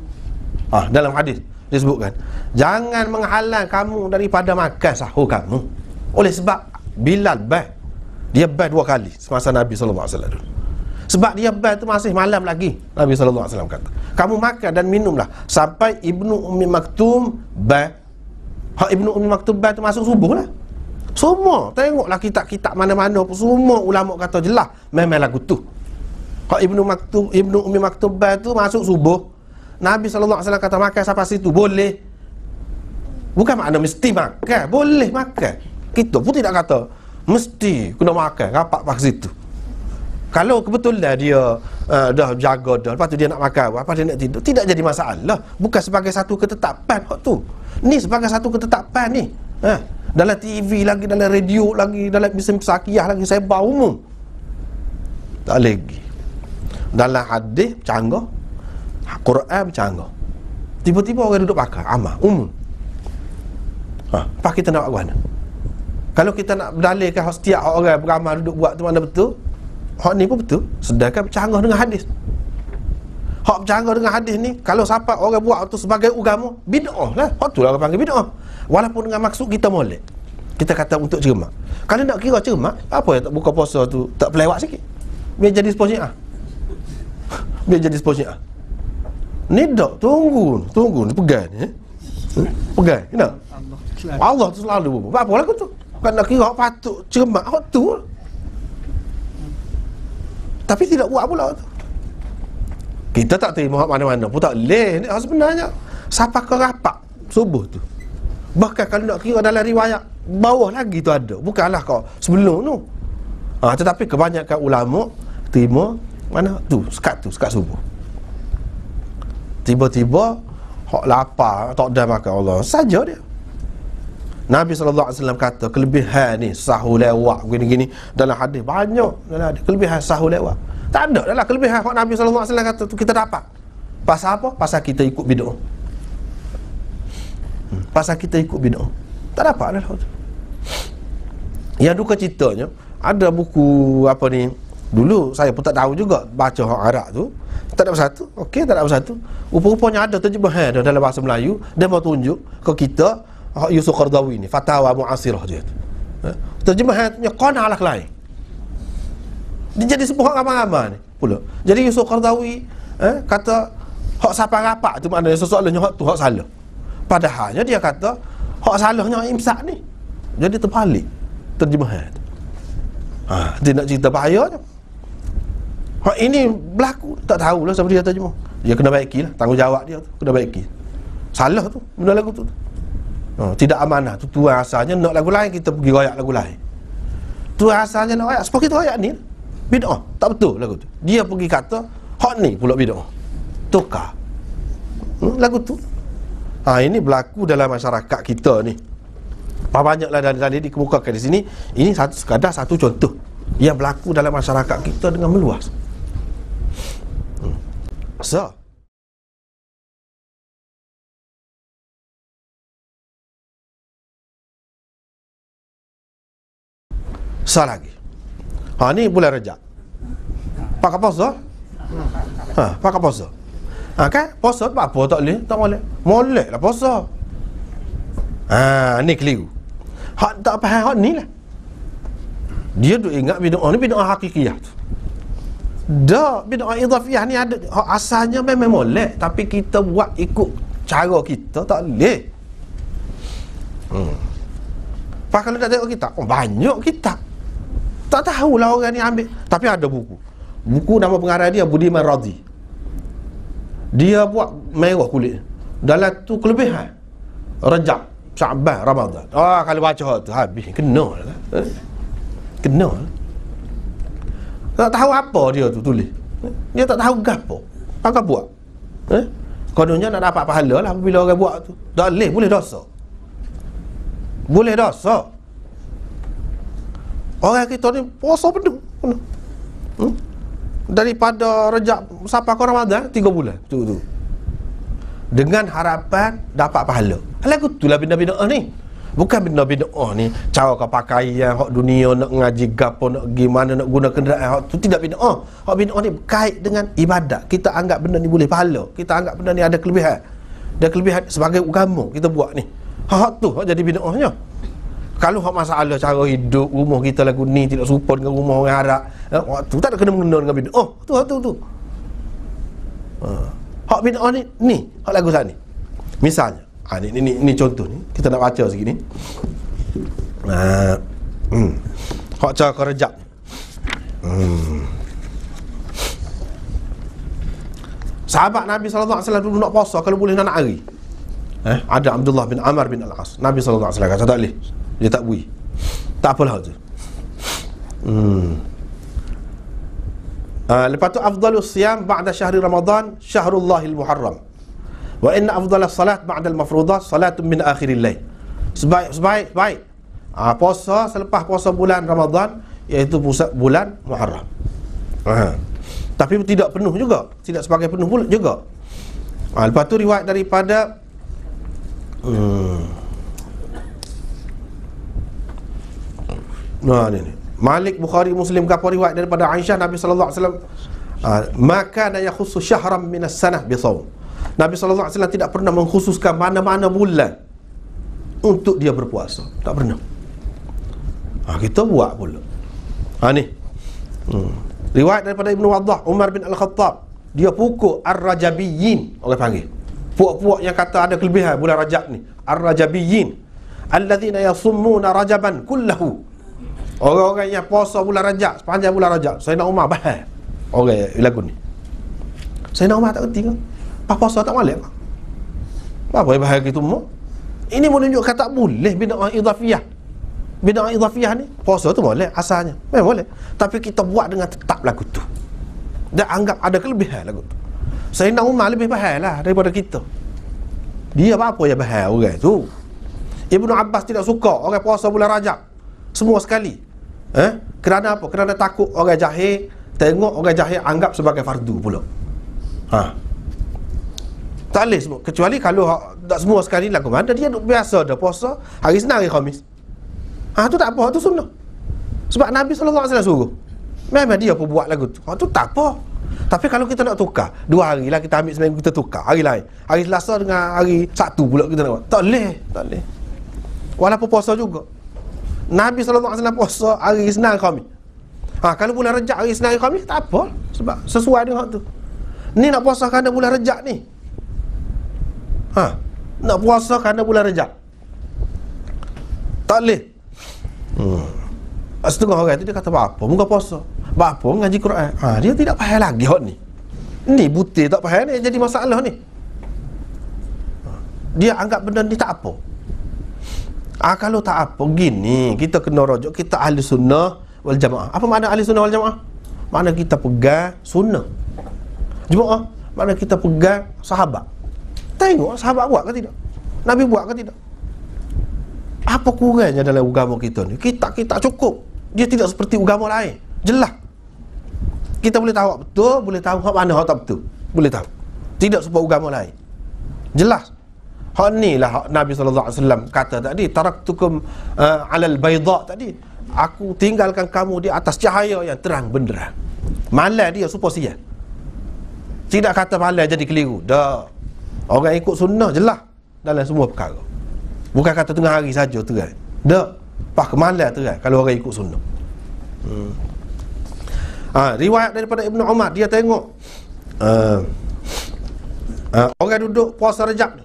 Dalam hadis disebutkan, jangan menghalang kamu daripada makan sahur kamu. Oleh sebab Bilal dia 2 kali semasa Nabi SAW. Sebab dia tu masih malam lagi. Nabi SAW kata, kamu makan dan minumlah sampai ibnu Ummi Maktum hak ibnu Ummi Maktum tu masuk subuh lah. Semua tengoklah kitab-kitab mana-mana pun, semua ulama kata jelas memang lagu tu. Hak ibnu Ummi Maktum tu masuk subuh. Nabi SAW kata makan sampai situ boleh. Bukan makna mesti makan, boleh makan. Kita pun tidak kata mesti kena makan rapat pak situ. Kalau kebetulan dia dah jaga dah, lepas tu dia nak makan apa, dia nak tidur, tidak jadi masalah. Bukan sebagai satu ketetapan hak tu. Ni sebagai satu ketetapan ni. Dalam TV lagi, dalam radio lagi, dalam mesin pesakiyah lagi, sebar umum. Tak lagi. Dalam hadis bercanggah, Quran bercanggah. Tiba-tiba orang duduk pakai amal umum. Apa kita nak buat mana? Kalau kita nak berdalilkan setiap orang beramal duduk buat tu mana betul, hak ni pun betul. Sedangkan bercanggah dengan hadis. Hak bercanggah dengan hadis ni, kalau sampai orang buat tu sebagai agama, bid'ah lah. Hak tu lah orang panggil bid'ah. Walaupun dengan maksud kita molek, kita kata untuk cermat. Kalau nak kira cermat, apa yang tak buka puasa tu tak pelewat sikit, biar jadi seposyik biar jadi seposyik ni tak, tunggu ni pegang ni pegang ni nak Allah tu selalu apa lagu tu kan nak kira patut cermat hak tu, tapi tidak buat pula tu. Kita tak terima mana-mana pun tak boleh. Ni sebenarnya siapa ke rapat subuh tu. Bahkan kalau nak kira dalam riwayat bawah lagi tu ada, bukanlah kau sebelum tu. Tetapi kebanyakan ulama terima mana tu sekat subuh. Tiba-tiba hak lapar tak ada makan Allah saja dia. Nabi SAW kata kelebihan ni sahur lewat gini-gini. Dalam hadis banyak dalam hadis kelebihan sahur lewat. Tak ada dalam kelebihan hak Nabi SAW kata tu kita dapat. Pasal apa? Pasal kita ikut bid'ah. Pasal kita ikut bid'ah. Tak dapat dah tu. Yang duka citanya, ada buku apa ni, dulu saya pun tak tahu juga baca hak Arab tu. Tak ada bersatu. Okey, tak ada bersatu. Rupa-rupanya ada terjemahan dalam bahasa Melayu. Dia mau tunjuk ke kita hak Yusuf Qaradawi ni, Fatawa Mu'asirah dia tu. Terjemahannya qanalah lain. Dia jadi sebuah ramai-ramai ni pula. Jadi Yusuf Qaradawi kata hak siapa rapat tu maknanya sesoalnya hak tu hak salah. Padahalnya dia kata hak salahnya imsak ni. Jadi terbalik terjemahan. Dia nak cerita bahayanya. Hak ini berlaku, tak tahulah siapa dia terjemah. Dia kena baiki lah, tanggungjawab dia tu kena baiki. Salah tu benda lagu tu. Tidak amanah tu tuan asalnya nak lagu lain, kita pergi royak lagu lain. Tuan asalnya nak royak, sebab kita royak ni bid'ah, tak betul lagu tu. Dia pergi kata hak ni pula bid'ah. Tukar lagu tu. Ini berlaku dalam masyarakat kita ni. Banyaklah dalil dikemukakan di sini. Ini sekadar satu contoh yang berlaku dalam masyarakat kita dengan meluas. Lagi. Ni bulan Rejab. Pakai puasa? Pakai puasa. Kan puasa tu apa tak boleh? Tak boleh. Molek lah puasa. Ni keliru. Hak tak faham hak ni lah. Dia duk ingat bid'ah ni bid'ah hakikiyah tu. Dah, bid'ah idhafiyah ni ada asalnya memang molek, tapi kita buat ikut cara kita tak boleh. Pak kalau tak tengok kita, banyak kita. Tak tahulah orang ni ambil. Tapi ada buku. Buku nama pengarah dia Budiman Radhi. Dia buat merah kulit. Dalam tu kelebihan Rajab, Syaban, Ramadan. Kalau baca tu habis kena lah. Kena lah. Tak tahu apa dia tu tulis. Dia tak tahu gapo. Apa buat? Kononnya nak dapat pahala lah apabila orang buat tu. Tak boleh dosa. Boleh dosa. Orang kita ni puasa penuh. Daripada Rejab sampai ke Ramadan 3 bulan tu. Dengan harapan dapat pahala. Lagu itulah benda-benda ni. Bukan benda-benda ni cara kau pakai yang hak dunia nak ngaji gapo nak gimana nak guna kenderaan hak tu tidak bid'ah. Hak bid'ah ni berkait dengan ibadat. Kita anggap benda ni boleh pahala. Kita anggap benda ni ada kelebihan. Ada kelebihan sebagai agama kita buat ni. Hak tu hak jadi bid'ahnya. Kalau hak masalah cara hidup rumah kita lagu ni tidak serupa dengan rumah orang Arab, waktu tak ada kena-mengena dengan bid'ah. Tu. Hak bid'ah ni hak lagu sana ni. Misalnya, ni contoh ni kita nak baca segini. Hak cara kerajak. Sahabat Nabi sallallahu alaihi wasallam dulu nak puasa kalau boleh nak hari. Ada Abdullah bin Amr bin Al-As. Nabi sallallahu alaihi wasallam kata tak boleh. Dia tak bui. Tak apalah tu. Lepas tu afdalus siyam ba'da syahri Ramadan syahrullahil muharram. Wa inna afdalas salat ba'da al-mafruḍah salatun min akhiril lail. Sebaik puasa selepas puasa bulan Ramadan iaitu bulan Muharram. Tapi tidak penuh juga, tidak sebagai penuh bulan juga. Lepas tu riwayat daripada ni. Malik, Bukhari, Muslim kapal riwayat daripada Aisyah Nabi sallallahu alaihi wasallam maka la yakhussu syahran min as-sanah bi shaum. Nabi sallallahu alaihi wasallam tidak pernah mengkhususkan mana-mana bulan untuk dia berpuasa. Tak pernah. Kita buat pula. Ni. Riwayat daripada Ibnu Waddah, Umar bin Al-Khattab, dia pukul ar-rajabiyyin, orang panggil. Puak-puak yang kata ada kelebihan bulan Rajab ni, ar-rajabiyyin, alladzina yasummuna rajaban kullahu. Orang-orang yang puasa bulan Rajab, sepanjang bulan Rajab. Sayyidina Umar bahal orang lagu ni. Sayyidina Umar tak kerti ke? Pas puasa tak malak ke? Apa yang bahal gitu mu? Ini menunjukkan tak boleh bid'ah idhafiyah. Bid'ah idhafiyah ni puasa tu boleh asalnya. Memang boleh. Tapi kita buat dengan tetap lagu tu. Dia anggap ada kelebihan lagu tu. Sayyidina Umar lebih bahal lah daripada kita. Dia apa yang bahal orang tu? Ibnu Abbas tidak suka orang puasa bulan Rajab semua sekali. Kerana apa? Kerana takut orang jahil tengok orang jahil anggap sebagai fardu pula. Tak boleh semua. Kecuali kalau tak semua sekali lagu mana dia biasa dah puasa hari Senin hari Khamis. Tu tak apa, tu sunnah. Sebab Nabi sallallahu alaihi wasallam suruh. Memang dia pun buat lagu tu. Tu tak apa. Tapi kalau kita nak tukar 2 hari lah kita ambil seminggu kita tukar hari lain. Hari Selasa dengan hari Sabtu pula kita nak buat. Tak boleh. Walaupun puasa juga. Nabi sallallahu alaihi wasallam puasa hari Isnin Khamis. Kalau bulan Rejab hari Isnin Khamis tak apa sebab sesuai dengan hak tu. Ni nak puasa kerana bulan Rejab ni. Nak puasa kerana bulan Rejab. Tak boleh. Setengah orang tu dia kata apa? Muka puasa. Apa ngaji Quran. Dia tidak faham lagi hak ni. Ni butir tak faham ni jadi masalah ni. Dia anggap benda ni tak apa. Kalau tak apa gini, kita kena rujuk kita ahli sunnah wal jamaah. Apa makna ahli sunnah wal jamaah? Makna kita pegang sunnah jemaah, makna kita pegang sahabat. Tengok sahabat buat ke tidak, Nabi buat ke tidak. Apa kurangnya dalam agama kita ni? Kita cukup. Dia tidak seperti agama lain. Jelas kita boleh tahu betul, boleh tahu hak mana hak tak betul, boleh tahu. Tidak seperti agama lain. Jelas. Hak ni lah hak Nabi sallallahu alaihi wasallam kata tadi, taraktukum alal bayda tadi. Aku tinggalkan kamu di atas cahaya yang terang benderang. Malam dia supaya siang. Tidak kata malam jadi keliru. Dah. Orang ikut sunnah jelas dalam semua perkara. Bukan kata tengah hari saja terai. Dah. Pas ke malam terai kalau orang ikut sunnah. Riwayat daripada Ibnu Umar, dia tengok orang duduk puasa Rejab ni.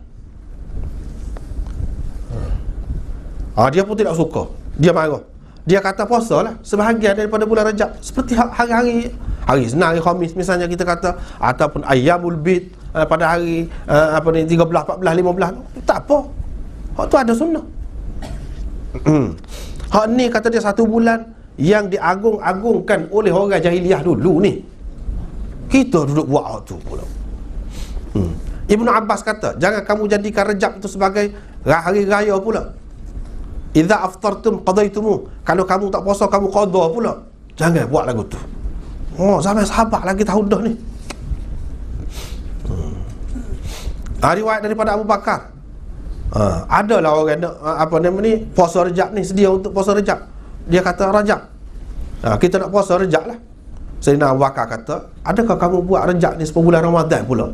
Dia pun tidak suka. Dia marah. Dia kata puasa lah sebahagian daripada bulan Rejab, seperti hari-hari Senin, hari Khamis misalnya kita kata, ataupun Ayyamul Bid pada hari 13, 14, 15. Tak apa. Hak tu ada sunnah. Hak ni kata dia satu bulan yang diagung-agungkan oleh orang jahiliah dulu ni. Kita duduk buat hak tu pula. Ibnu Abbas kata, jangan kamu jadikan Rejab itu sebagai hari raya pula. Idza aftartum qadaitumu. Kalau kamu tak puasa kamu qada pula. Jangan buat lagu tu. Zaman sahabat lagi tahu dah ni. Riwayat daripada Abu Bakar. Adalah orang ni puasa Rejab ni, sedia untuk puasa Rejab. Dia kata Rejab, kita nak puasa Rejab lah. Sayyidina Abu Bakar kata, adakah kamu buat Rejab ni sebulan Ramadan pula?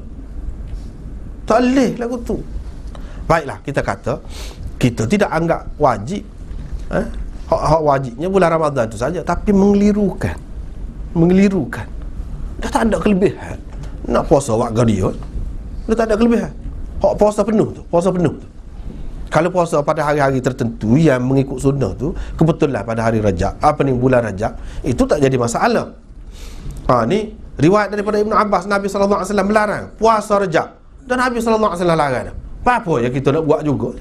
Tak boleh lagu tu. Baiklah, kita kata kita tidak anggap wajib hak wajibnya bulan Ramadan tu saja, tapi mengelirukan. Dah tak ada kelebihan. Nak puasa waktu dia, dah tak ada kelebihan. Hak puasa penuh tu. Kalau puasa pada hari-hari tertentu yang mengikut sunnah tu, kebetulan pada hari Rajab, bulan Rajab, itu tak jadi masalah. Ni riwayat daripada Ibnu Abbas, Nabi SAW melarang puasa Rajab, dan Nabi SAW larang. Apa yang kita nak buat juga?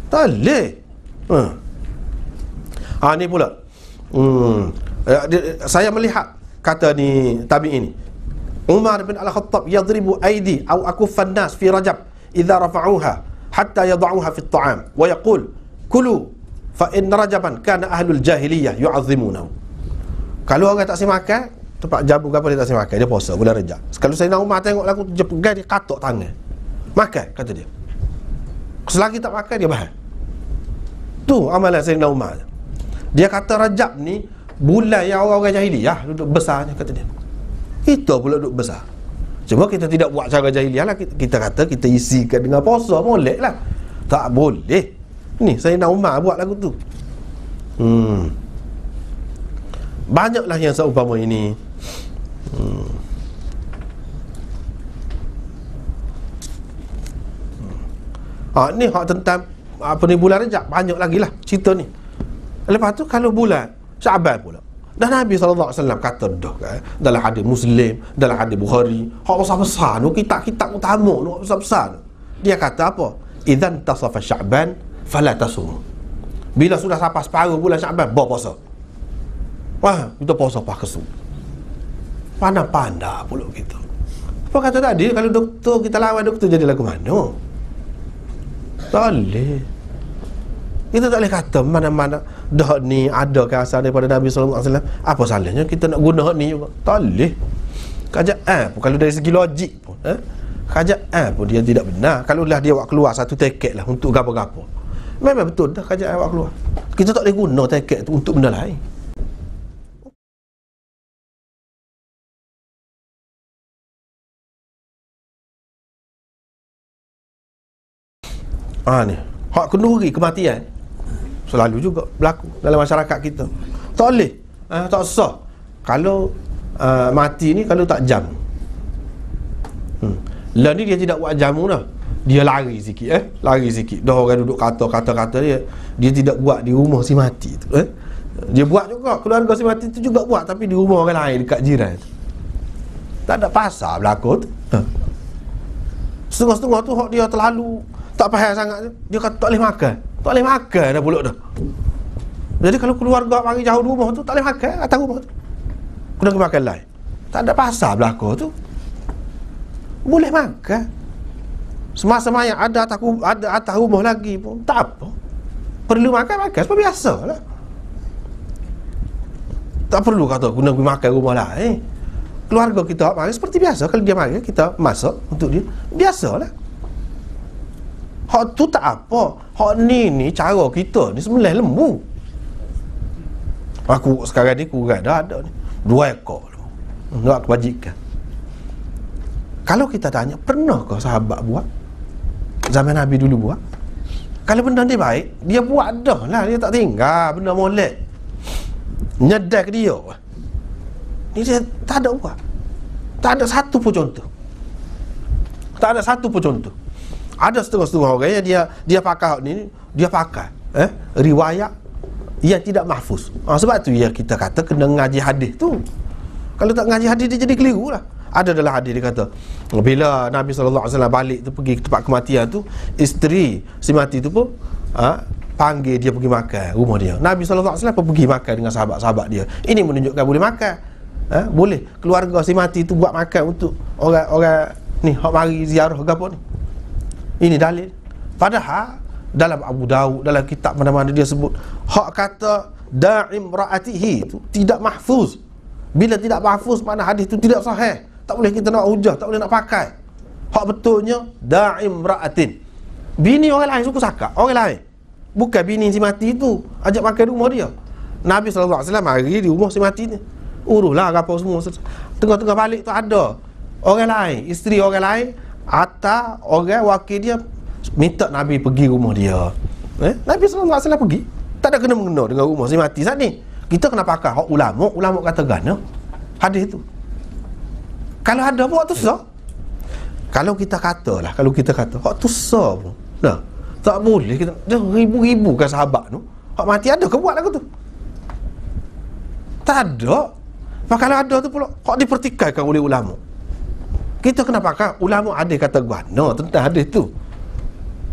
Tak boleh. Ni pula. Saya melihat, kata ni tabi'in ini, Umar bin Al-Khattab yadribu aidi aw akuffan nas fi Rajab idza rafa'uha hatta yad'uha fi at-ta'am wa yaqul kulu fa in Rajaban kana ahlul jahiliyah yu'azzimunahu. Kalau orang tak si makan, tempat jamu apa dia tak si makan, dia puasa bulan Rajab. Kalau Sayyidina Umar tengok lagu tu, dia pegang, dia katuk tangan. Makan, kata dia. Selagi tak makan, dia bahan. Tu amalan Sayyidina Umar. Dia kata Rajab ni bulan yang orang-orang jahiliyah duduk besarnya, kata dia. Kita pula duduk besar. Cuma kita tidak buat cara jahiliyah lah. Kita kata kita isikan dengan puasa, boleh lah. Tak boleh. Ni Sayyidina Umar buat lagu tu. Banyaklah yang seumpama ini. Ni hak tentang bulan Rejab, banyak lagi lah cerita ni. Lepas tu kalau bulan Syaban pula, dan Nabi SAW kata dah kan, dalam hadis Muslim, dalam hadis Bukhari, hak besar-besar tu, kitab-kitab utama tu, hak besar-besar tu, dia kata apa? Idzan tasafa Syaban fala tasum. Bila sudah sampai separuh bulan Syaban, berpuasa. Kita puasa pas kesu. Pandai-pandai pula kita. Apa kata tadi, kalau doktor kita lawan doktor, jadi lagu mana? Tak boleh. Kita tak boleh kata mana-mana dah ni ada keasal daripada Nabi SAW. Apa salahnya kita nak guna hak ni juga? Tak boleh. Kajaan pun, kalau dari segi logik pun, kajaan pun dia tidak benar. Kalau lah dia buat keluar satu teket lah untuk gapo-gapo, memang betul dah kajaan buat keluar. Kita tak boleh guna teket tu untuk benda lain. Ni hak kenduri kematian selalu juga berlaku dalam masyarakat kita. Tak boleh, tak sah kalau mati ni kalau tak jam. Lah ni dia tidak buat jamu dah, dia lari sikit. Lari sikit. Dah orang duduk kata-kata dia tidak buat di rumah si mati tu. Dia buat juga, keluarga si mati tu juga buat, tapi di rumah orang lain dekat jiran tu. Tak ada pasal berlaku tu. Setengah-setengah tu hak dia terlalu tak faham sangat tu, dia kata tak boleh makan. Tak boleh makan dah pula dah. Jadi kalau keluarga mari jauh rumah tu, tak boleh makan atas rumah tu, kena pergi makan lain. Tak ada pasal berlaku tu. Boleh makan. Semasa yang ada atas rumah lagi pun tak apa. Perlu makan seperti biasa lah. Tak perlu kata guna pergi makan rumah lain. Keluarga kita mari seperti biasa. Kalau dia mari, kita masak untuk dia, biasalah. Hak tu tak apa. Hak ni cara kita ni sembelih lembu. Aku sekarang ni kurang dah ada ni 2 ekor nak kebajikan. Kalau kita tanya, pernahkah sahabat buat? Zaman Nabi dulu buat? Kalau benda ni baik, dia buat dah lah. Dia tak tinggal benda molek nyedai ke dia. Ni dia tak ada buat. Tak ada satu pun contoh. Tak ada satu pun contoh. Ada setengah-setengah orang yang dia pakai ni, dia pakai riwayat yang tidak mahfuz. Sebab tu ya kita kata kena ngaji hadis tu. Kalau tak ngaji hadis dia jadi keliru lah. Ada dalam hadis dia kata, bila Nabi SAW balik tu pergi ke tempat kematian tu, isteri si mati tu pun panggil dia pergi makan rumah dia. Nabi SAW pun pergi makan dengan sahabat-sahabat dia. Ini menunjukkan boleh makan. Boleh keluarga si mati tu buat makan untuk orang ni hak mari ziarah ke apa ni. Ini dalil. Padahal dalam Abu Daud, dalam kitab mana-mana dia sebut hak kata da'im ra'atihi itu tidak mahfuz. Bila tidak mahfuz, makna hadis itu tidak sahih. Tak boleh kita nak hujah, tak boleh nak pakai. Hak betulnya da'im ra'atin. Bini orang lain suku sakak, orang lain. Bukan bini si mati tu ajak makan di rumah dia. Nabi SAW mari di rumah si mati ni. Uruslah apa semua. Tengah-tengah balik tu ada orang lain, isteri orang lain atau orang wakil dia minta Nabi pergi rumah dia. Nabi SAW pergi. Tak ada kena-mengena dengan rumah si mati saat ni. Kita kena pakai hak ulama kata gana hadis tu. Kalau ada buat tu sah. Kalau kita kata hak tu sah pun. Nah, tak boleh kita dah ribu-ribu kan sahabat tu. Hak mati ada ke buat lagu tu? Tak ada. Kalau ada tu pula hak dipertikaikan oleh ulama. Kita kena pakai ulama ada kata gana tentang hadis tu.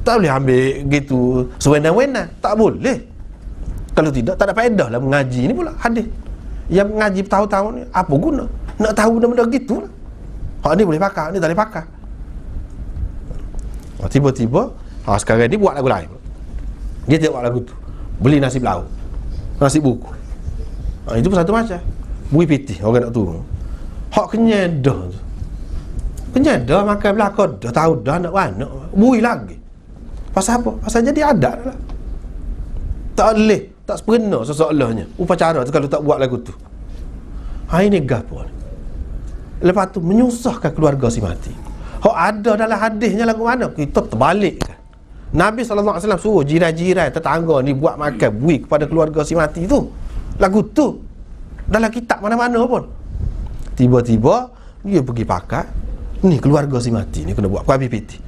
Tak boleh ambil gitu sewenang-wenang. Tak boleh. Kalau tidak, tak ada faedah lah mengaji ni pula hadis. Yang mengaji bertahun-tahun ni, apa guna? Nak tahu benda-benda gitu lah. Hak ni boleh pakai, ni tak boleh pakai. Tiba-tiba, sekarang ni buat lagu lain. Dia tidak buat lagu tu. Beli nasi lauk, nasi buku. Itu pun satu macam. Bui pitih, orang nak turun. Hak kenyedah tu. Kenyedah, makan belakang dah, tahu dah nak mana. Bui lagi. Pasal apa? Pasal jadi adat lah. Tak boleh, tak sepenuh seseolahnya upacara tu kalau tak buat lagu tu. Ini gapo ni. Lepas tu menyusahkan keluarga si mati. Hak ada dalam hadisnya lagu mana? Kita terbalikkan. Nabi SAW suruh jiran-jiran tetangga ni buat makan bui kepada keluarga si mati tu. Lagu tu dalam kitab mana-mana pun. Tiba-tiba dia pergi pakai ni keluarga si mati ni kena buat kuabi piti.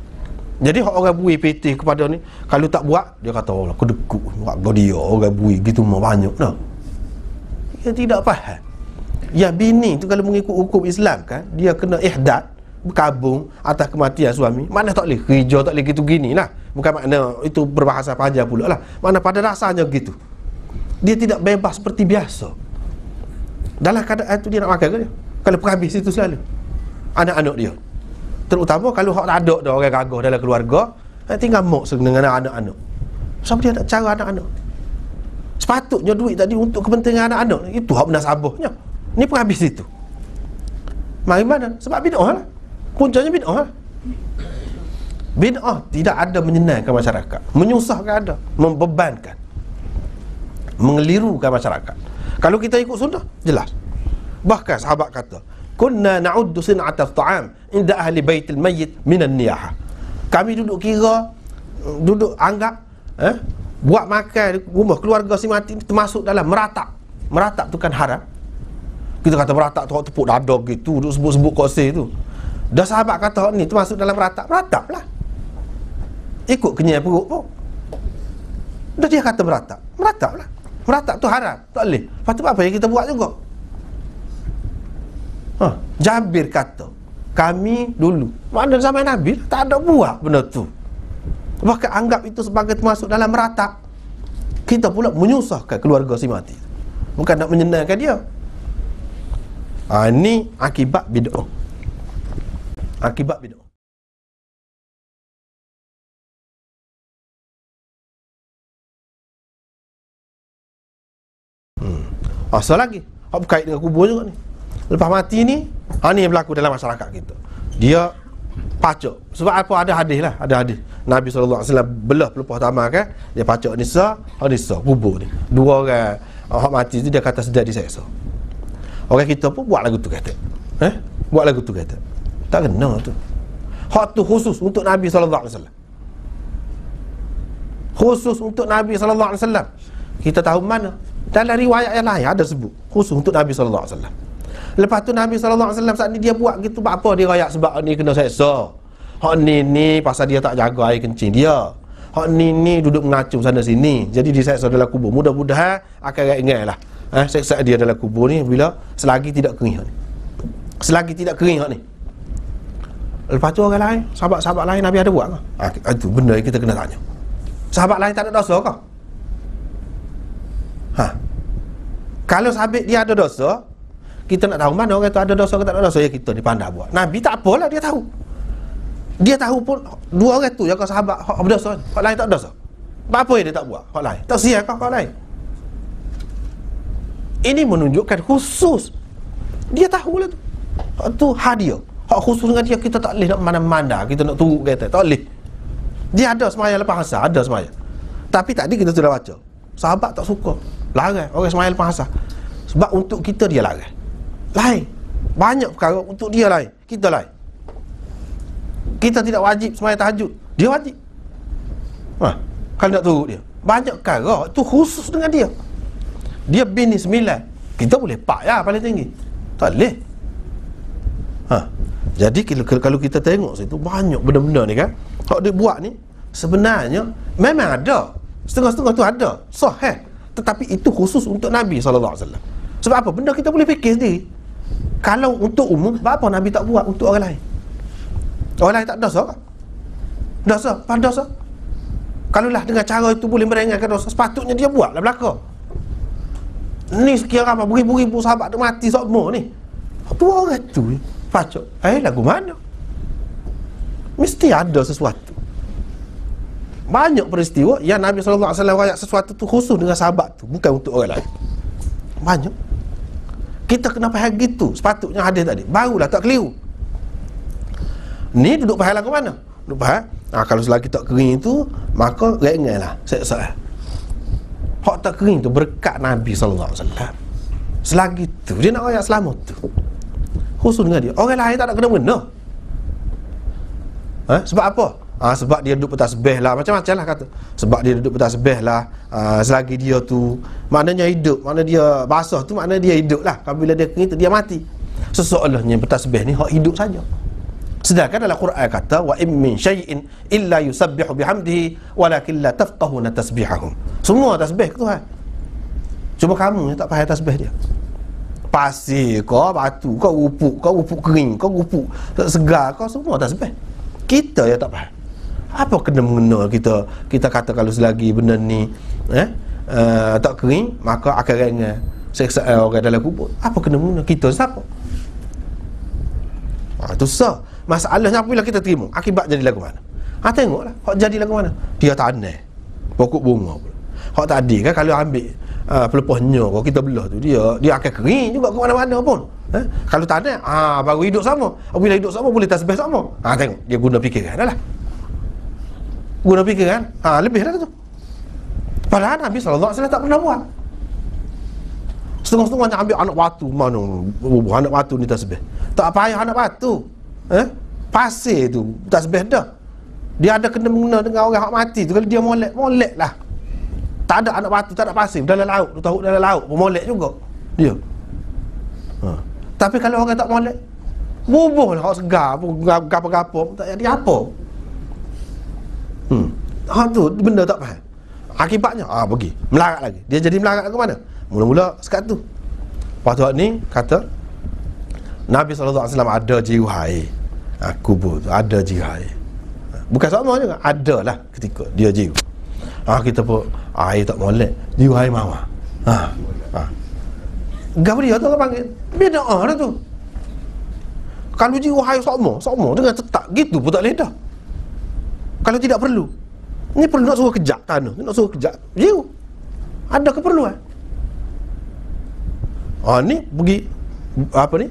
Jadi orang bui PT kepada ni, kalau tak buat dia kata Allah kedekut buat dia orang bui gitu mah banyak dah. Dia tidak faham. Ya bini tu kalau mengikut hukum Islam kan, dia kena ihdad, berkabung atas kematian suami. Mana tak boleh kerja, tak boleh gitu gini lah. Bukan makna itu berbahasa panjang pula lah. Mana pada dasarnya gitu. Dia tidak bebas seperti biasa. Dalam keadaan tu dia nak makan ke dia? Kalau perhabis itu selalu anak-anak dia. Terutama kalau hak tak ada orang gagah dalam keluarga, tinggal mak dengan anak-anak. Sebab dia nak cara anak-anak. Sepatutnya duit tadi untuk kepentingan anak-anak. Itu hak munasabahnya. Ni penghabis itu. Mari mana? Sebab bid'ah lah. Puncanya bid'ah lah. Bid'ah tidak ada menyenangkan masyarakat, menyusahkan ada, membebankan, mengelirukan masyarakat. Kalau kita ikut sunnah, jelas. Bahkan sahabat kata, kunna na'uddu sin'at at-ta'am inda ahli baitil mayyit minan niyaha. Kami duduk kira, duduk anggap buat makan rumah keluarga si mati termasuk dalam meratap. Meratap tu kan haram. Kita kata meratap tu tepuk dada gitu, duduk sebut-sebut koseh tu. Dah sahabat kata ni termasuk dalam meratap, meratap lah. Ikut kenyai perut pun. Dah dia kata meratap, meratap lah. Meratap tu haram, tak boleh. Lepas tu apa yang kita buat juga? Jabir kata, kami dulu, mana zaman Nabi tak ada buat benda tu. Bahkan anggap itu sebagai termasuk dalam meratap. Kita pula menyusahkan keluarga si mati. Bukan nak menyenangkan dia. Ini akibat bid'ah. Akibat bid'ah. Asal lagi, apa berkait dengan kubur juga ni. Lepas mati ni, ni yang berlaku dalam masyarakat kita. Dia pacak. Sebab apa? Ada hadis lah, ada hadis. Nabi SAW belah pelupuh tamak kan, dia pacak nisa, kubur ni. Dua orang hak mati tu dia kata sedar diseksa. Orang kita pun buat lagu tu kata. Buat lagu tu kata. Tak kena tu. Hak tu khusus untuk Nabi sallallahu alaihi wasallam. Khusus untuk Nabi sallallahu alaihi wasallam. Kita tahu mana? Dalam riwayat yang lain ada sebut khusus untuk Nabi sallallahu alaihi wasallam. Lepas tu Nabi sallallahu alaihi wasallam saat ni dia buat gitu, apa dia royak sebab ni kena seksa. Hak ni pasal dia tak jaga air kencing dia. Hak ni duduk mengacung sana sini, jadi diseksa dalam kubur. Mudah-mudahan akan ingatlah seksa dia dalam kubur ni bila selagi tidak kering hak ni. Selagi tidak kering hak ni. Lepas tu orang lain, sahabat-sahabat lain Nabi ada buat ke? Itu benda yang kita kena tanya. Sahabat lain tak ada dosa ke? Kalau sahabat dia ada dosa, kita nak tahu mana orang tu ada dosa ke tak ada dosa, ya kita ni pandai buat. Nabi tak apalah, dia tahu. Dia tahu pun dua orang tu yang kau sahabat hak berdosa, hak lain tak berdosa. Apa yang dia tak buat? Hak lain. Tak sia kau hak lain. Ini menunjukkan khusus. Dia tahulah tu. Hak tu hadiah. Hak khusus dengan dia, kita tak boleh nak mana-mana, kita nak tunggu kata. Tak boleh. Dia ada semaya lepas asar, ada semaya. Tapi tadi kita sudah baca. Sahabat tak suka. Larang orang semaya lepas asar. Sebab untuk kita dia larang. Lain. Banyak perkara untuk dia lain. Kita lain. Kita tidak wajib semaya tahajud. Dia wajib. Kalau nak turut dia. Banyak perkara tu khusus dengan dia. Dia bini 9. Kita boleh 4 ya paling tinggi. Tak boleh. Jadi kalau kita tengok situ banyak benda-benda ni kan. Kalau dia buat ni sebenarnya memang ada. Setengah-setengah tu ada. Sahih. Tetapi itu khusus untuk Nabi SAW. Sebab apa? Benda kita boleh fikir sendiri. Kalau untuk umum, apa Nabi tak buat untuk orang lain? Orang lain tak dosa ke? Dosa? Apa dosa? Kalau lah dengan cara itu boleh meringankan dosa, sepatutnya dia buatlah belaka. Ni sekian ramai, beribu-ribu sahabat tu mati semua ni. Apa orang tu? Pacok. Lagu mana? Mesti ada sesuatu. Banyak peristiwa yang Nabi SAW rakyat sesuatu tu khusus dengan sahabat tu, bukan untuk orang lain. Banyak. Kita kena faham gitu. Sepatutnya hadis tadi, barulah tak keliru. Ni duduk faham lagu mana? Duduk faham, kalau selagi tak kering tu, maka ringanlah seksa. Hak tak kering tu berkat Nabi SAW. Selagi tu dia nak rakyat selamat tu, khusus dengan dia. Orang lain tak nak kena benda. Sebab apa? Sebab dia duduk bertasbih lah, macam-macam lah kata. Sebab dia duduk bertasbih lah, selagi dia tu maknanya hidup, makna dia basah tu makna dia hidup lah. Apabila dia kering tu dia mati. Seseolahnya bertasbih ni hak hidup saja. Sedangkan dalam Quran kata wa in min syai'in illa yusabbihu bihamdihi walakin la tafqahuna tasbihahum. Semua tasbih ke Tuhan. Cuma kamu yang tak faham tasbih dia. Pasir kau, batu kau, rupuk kering kau, rupuk segar kau, semua tasbih. Kita yang tak faham. Apa kena mengena kita kata kalau selagi benda ni tak kering, maka akan ringan seksaan orang dalam kubur. Apa kena mengena? Kita siapa? Itu sah. Masalahnya apabila kita terima, akibat jadi lagu mana? Tengoklah, hak jadi lagu mana? Dia tanam pokok bunga pula. Hak tadi kan kalau ambil pelepahnya kalau kita belah tu, dia akan kering juga ke mana-mana pun. Kalau tanam, baru hidup sama. Apabila hidup sama boleh tasbih sama. Tengok, dia guna fikiran dah lah. Guna fikiran, lebih dah tu. Padahal Nabi SAW tak pernah buat. Setengah-setengahnya ambil anak batu, mana anak batu ni tasbih. Tak payah anak batu. Pasir tu tasbih dah. Dia ada kena mengena dengan orang hak mati tu. Kalau dia molek lah. Tak ada anak batu, tak ada pasir, dalam laut, tu tahu dalam laut pun molek juga dia. Tapi kalau orang tak molek, bubuh lah hak segar pun, gapa-gapa pun tak jadi apa. Tu benda tak faham. Akibatnya pergi melarat lagi. Dia jadi melarat ke mana? Mula-mula sekat tu. Lepas tu ni kata Nabi SAW ada jiru air. Kubur tu ada jiru air. Bukan sama juga, ada lah ketika dia jiru. Kita pun air tak molek, jiru air mawar. Gapa dia tu orang panggil beda dah tu. Kalau jiru air sama dengan tetap gitu pun tak boleh dah. Kalau tidak perlu. Ni perlu nak suruh kejap tanah, nak suruh kejap jiru. Ada keperluan. Ni pergi apa ni?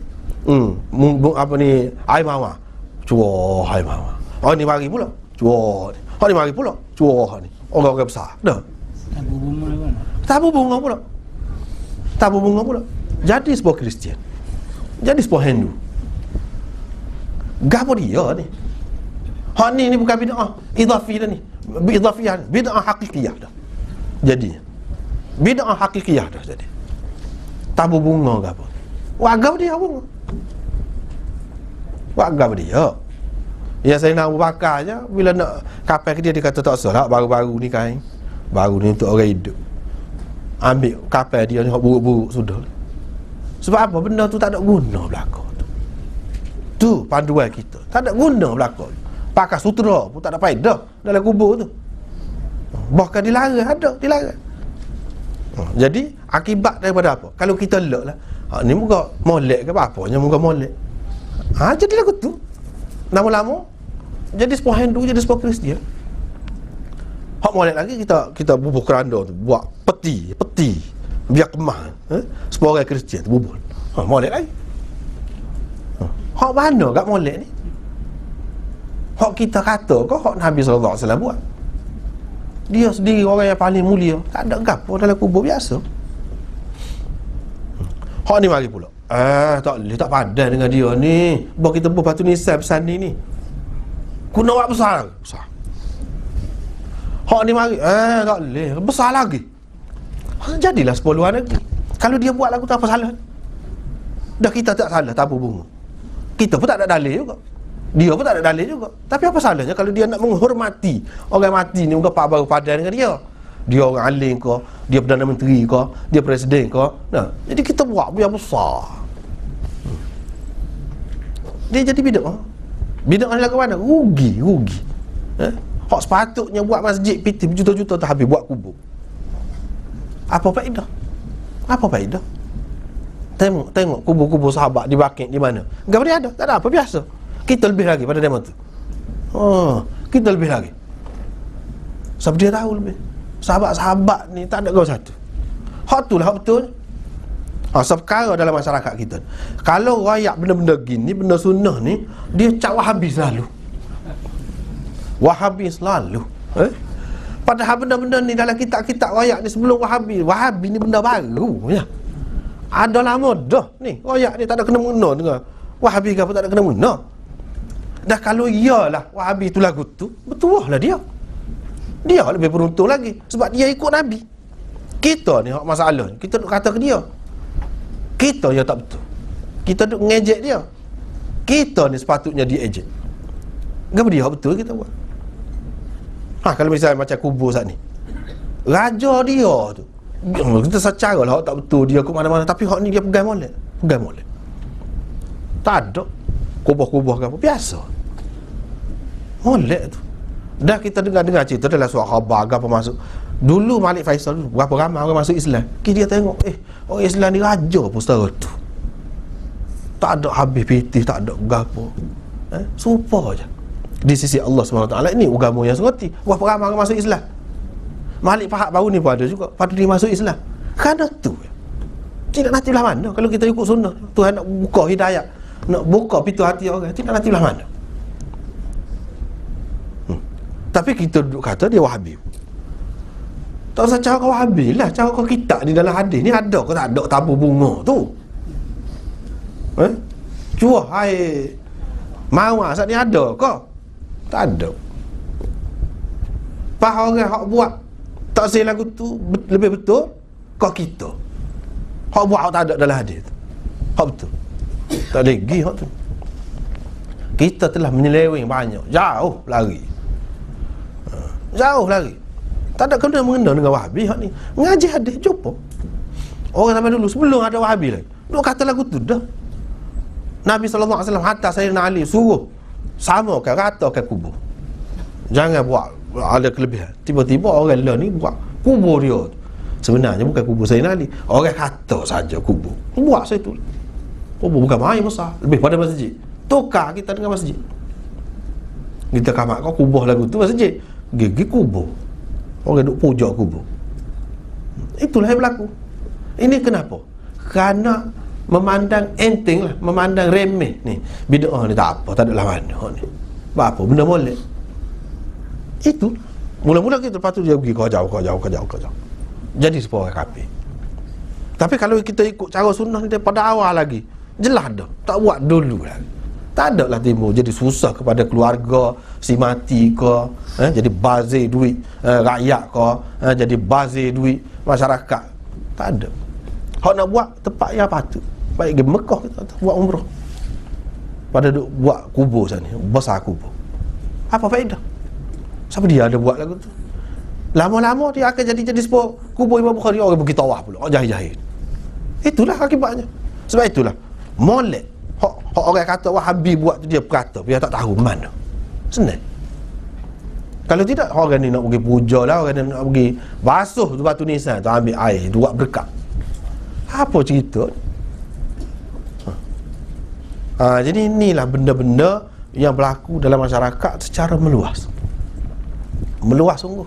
Apa ni, air mawar. Cuah air mawar. Ni mari pula. Cuah ni. Ni mari pula. Cuah ni. Orang-orang besar. Dah. Tabu bunga pula. Tabu bunga pula. Jadi sebuah Kristian. Jadi sebuah Hindu. Gapo dia ni? Hak ni bukan bid'ah idhafi dah ni. Idhafiyah, bid'ah hakikiyah dah. Jadi bid'ah hakikiyah dah jadi. Tabu bunga ke apa? Wagam dia bunga. Wagam dia. Ya saya nak Abu Bakar je, bila nak kapal ke dia kata tak salah, baru-baru ni kain. Baru ni untuk orang hidup. Ambil kapal dia ni hak buruk-buruk sudah. Sebab apa? Benda tu tak ada guna belaka tu. Tu panduan kita. Tak ada guna belaka. Pakai sutera pun tak ada faedah dalam kubur tu. Bahkan dilarang, ada dilarang. Jadi akibat daripada apa? Kalau kita elok lah, ni muka molek ke apa-apanya, muka molek. Jadi lagu tu. Lama-lama jadi sebuah Hindu, jadi sebuah Kristian. Hak molek lagi kita bubur keranda tu, buat peti biar kemah. Sebuah orang Kristian tu bubur. Molek lagi. Hak mana kat molek ni? Hak kita kata ke hak Nabi SAW buat? Dia sendiri orang yang paling mulia, tak ada gapo dalam kubur biasa. Hak ni mari pula. Tak boleh, tak padan dengan dia ni. Bawa kita buat batu nisab pesan ni. Kuna buat besar. Hak ni mari, tak boleh, besar lagi. Jadilah 10-an lagi. Kalau dia buat lagu tak apa salah. Dah kita tak salah, tak apa bunga. Kita pun tak ada dalil juga. Dia pun tak ada dalil juga. Tapi apa salahnya kalau dia nak menghormati orang mati ni, muka pak baru padan dengan dia. Dia orang alim ke, dia Perdana Menteri ke, dia Presiden ke. Nah, jadi kita buat yang besar. Dia jadi bid'ah. Bid'ah ni lagu mana? Rugi. Hak sepatutnya buat masjid piti berjuta-juta tak habis buat kubur. Apa faedah? Tengok kubur-kubur sahabat di Baqi' di mana? Enggak boleh ada, tak ada apa, biasa. Kita lebih lagi pada demo tu. Kita lebih lagi. Sebab dia tahu lebih. Sahabat-sahabat ni tak ada kau satu. Hak tu lah hak betul. Sekarang dalam masyarakat kita, kalau rakyat benda-benda gini, benda sunnah ni, dia cak Wahabi selalu. Padahal benda-benda ni dalam kitab-kitab rakyat ni sebelum Wahabi ni benda baru ya. Ada lama dah ni. Rakyat ni tak ada kena-mengena dengan Wahabi ke apa, tak ada kena-mengena. Dah kalau iyalah Wahabi tu lagu tu, betul lah dia. Dia lebih beruntung lagi sebab dia ikut Nabi. Kita ni hak masalah ni, kita duk kata ke dia. Kita yang tak betul. Kita duk ngejek dia. Kita ni sepatutnya diejek. Kenapa dia hak betul kita buat? Kalau misalnya macam kubur saat ni, raja dia tu, kita secara lah hak tak betul, dia ke mana-mana, tapi hak ni dia pegang molek. Tak ada kubur-kubur ke apa, biasa. Molek tu. Dah kita dengar cerita dalam surat khabar apa masuk. Dulu Malik Faisal dulu, berapa ramai orang masuk Islam. Dia tengok, orang Islam ni raja pun setara tu. Tak ada habis pitih, tak ada gapo. Serupa je. Di sisi Allah SWT ini agama yang serati. Berapa ramai orang masuk Islam. Malik Fahad baru ni pun ada juga, patut dia masuk Islam. Kerana tu tidak nanti belah mana. Kalau kita ikut sunnah, Tuhan nak buka hidayah, nak buka pintu hati orang, tidak nanti belah mana. Tapi kita duduk kata dia Wahabi. Tak usah cara kau Wahabi lah, cara kau kitab di dalam hadis ni ada ke tak ada tabu bunga tu? Cuah hai Mawar saat ni ada ke? Tak ada. Faham orang hak buat tak say lagu tu lebih betul kau kita. Hak buat hak tak ada dalam hadis tu. Hak betul. Tak lagi hak tu. Kita telah menyeleweng banyak, jauh lari. Tak ada kena mengena dengan Wahabi hak ni. Ngaji hadis jumpa. Orang zaman dulu sebelum ada Wahabi lagi, duk kata lagu tu dah. Nabi SAW hantar Sayyidina Ali suruh samakan, ratakan kubur. Jangan buat ada kelebihan. Tiba-tiba orang lain ni buat kubur dia tu. Sebenarnya bukan kubur Sayyidina Ali. Orang kata saja kubur. Buat saya tu. Kubur bukan main besar, lebih pada masjid. Tukar kita dengan masjid. Kita kamak kau kubur lagu tu masjid. Gigi kubur. Orang duk puja kubur. Itulah yang berlaku. Ini kenapa? Kerana memandang enteng lah, memandang remeh ni. Bid'ah ni tak apa, tak ada lawan ni. Apa benda molek. Itu mula-mula kita patut dia pergi kau jauh. Jadi sebuah orang kafir. Tapi kalau kita ikut cara sunnah ni daripada awal lagi, jelas dah, tak buat dulu lagi. Tak ada lah timbul jadi susah kepada keluarga si mati ke, jadi bazir duit rakyat ke, jadi bazir duit masyarakat. Tak ada. Hak nak buat tempat yang patut. Baik pergi Mekah kita buat umrah. Pada duk buat kubur sana, besar kubur. Apa faedah? Siapa dia ada buat lagu tu? Lama-lama dia akan jadi sebuah kubur Imam Bukhari, orang pergi tawaf pula, orang jahil-jahil. Itulah akibatnya. Sebab itulah molek hak orang kata Wahabi buat tu dia berkata, dia tak tahu mana. Senang. Kalau tidak, orang ni nak pergi puja lah, orang ni nak pergi basuh tu batu nisan tu, ambil air tu buat berkat. Apa cerita? Jadi inilah benda-benda yang berlaku dalam masyarakat secara meluas. Meluas sungguh.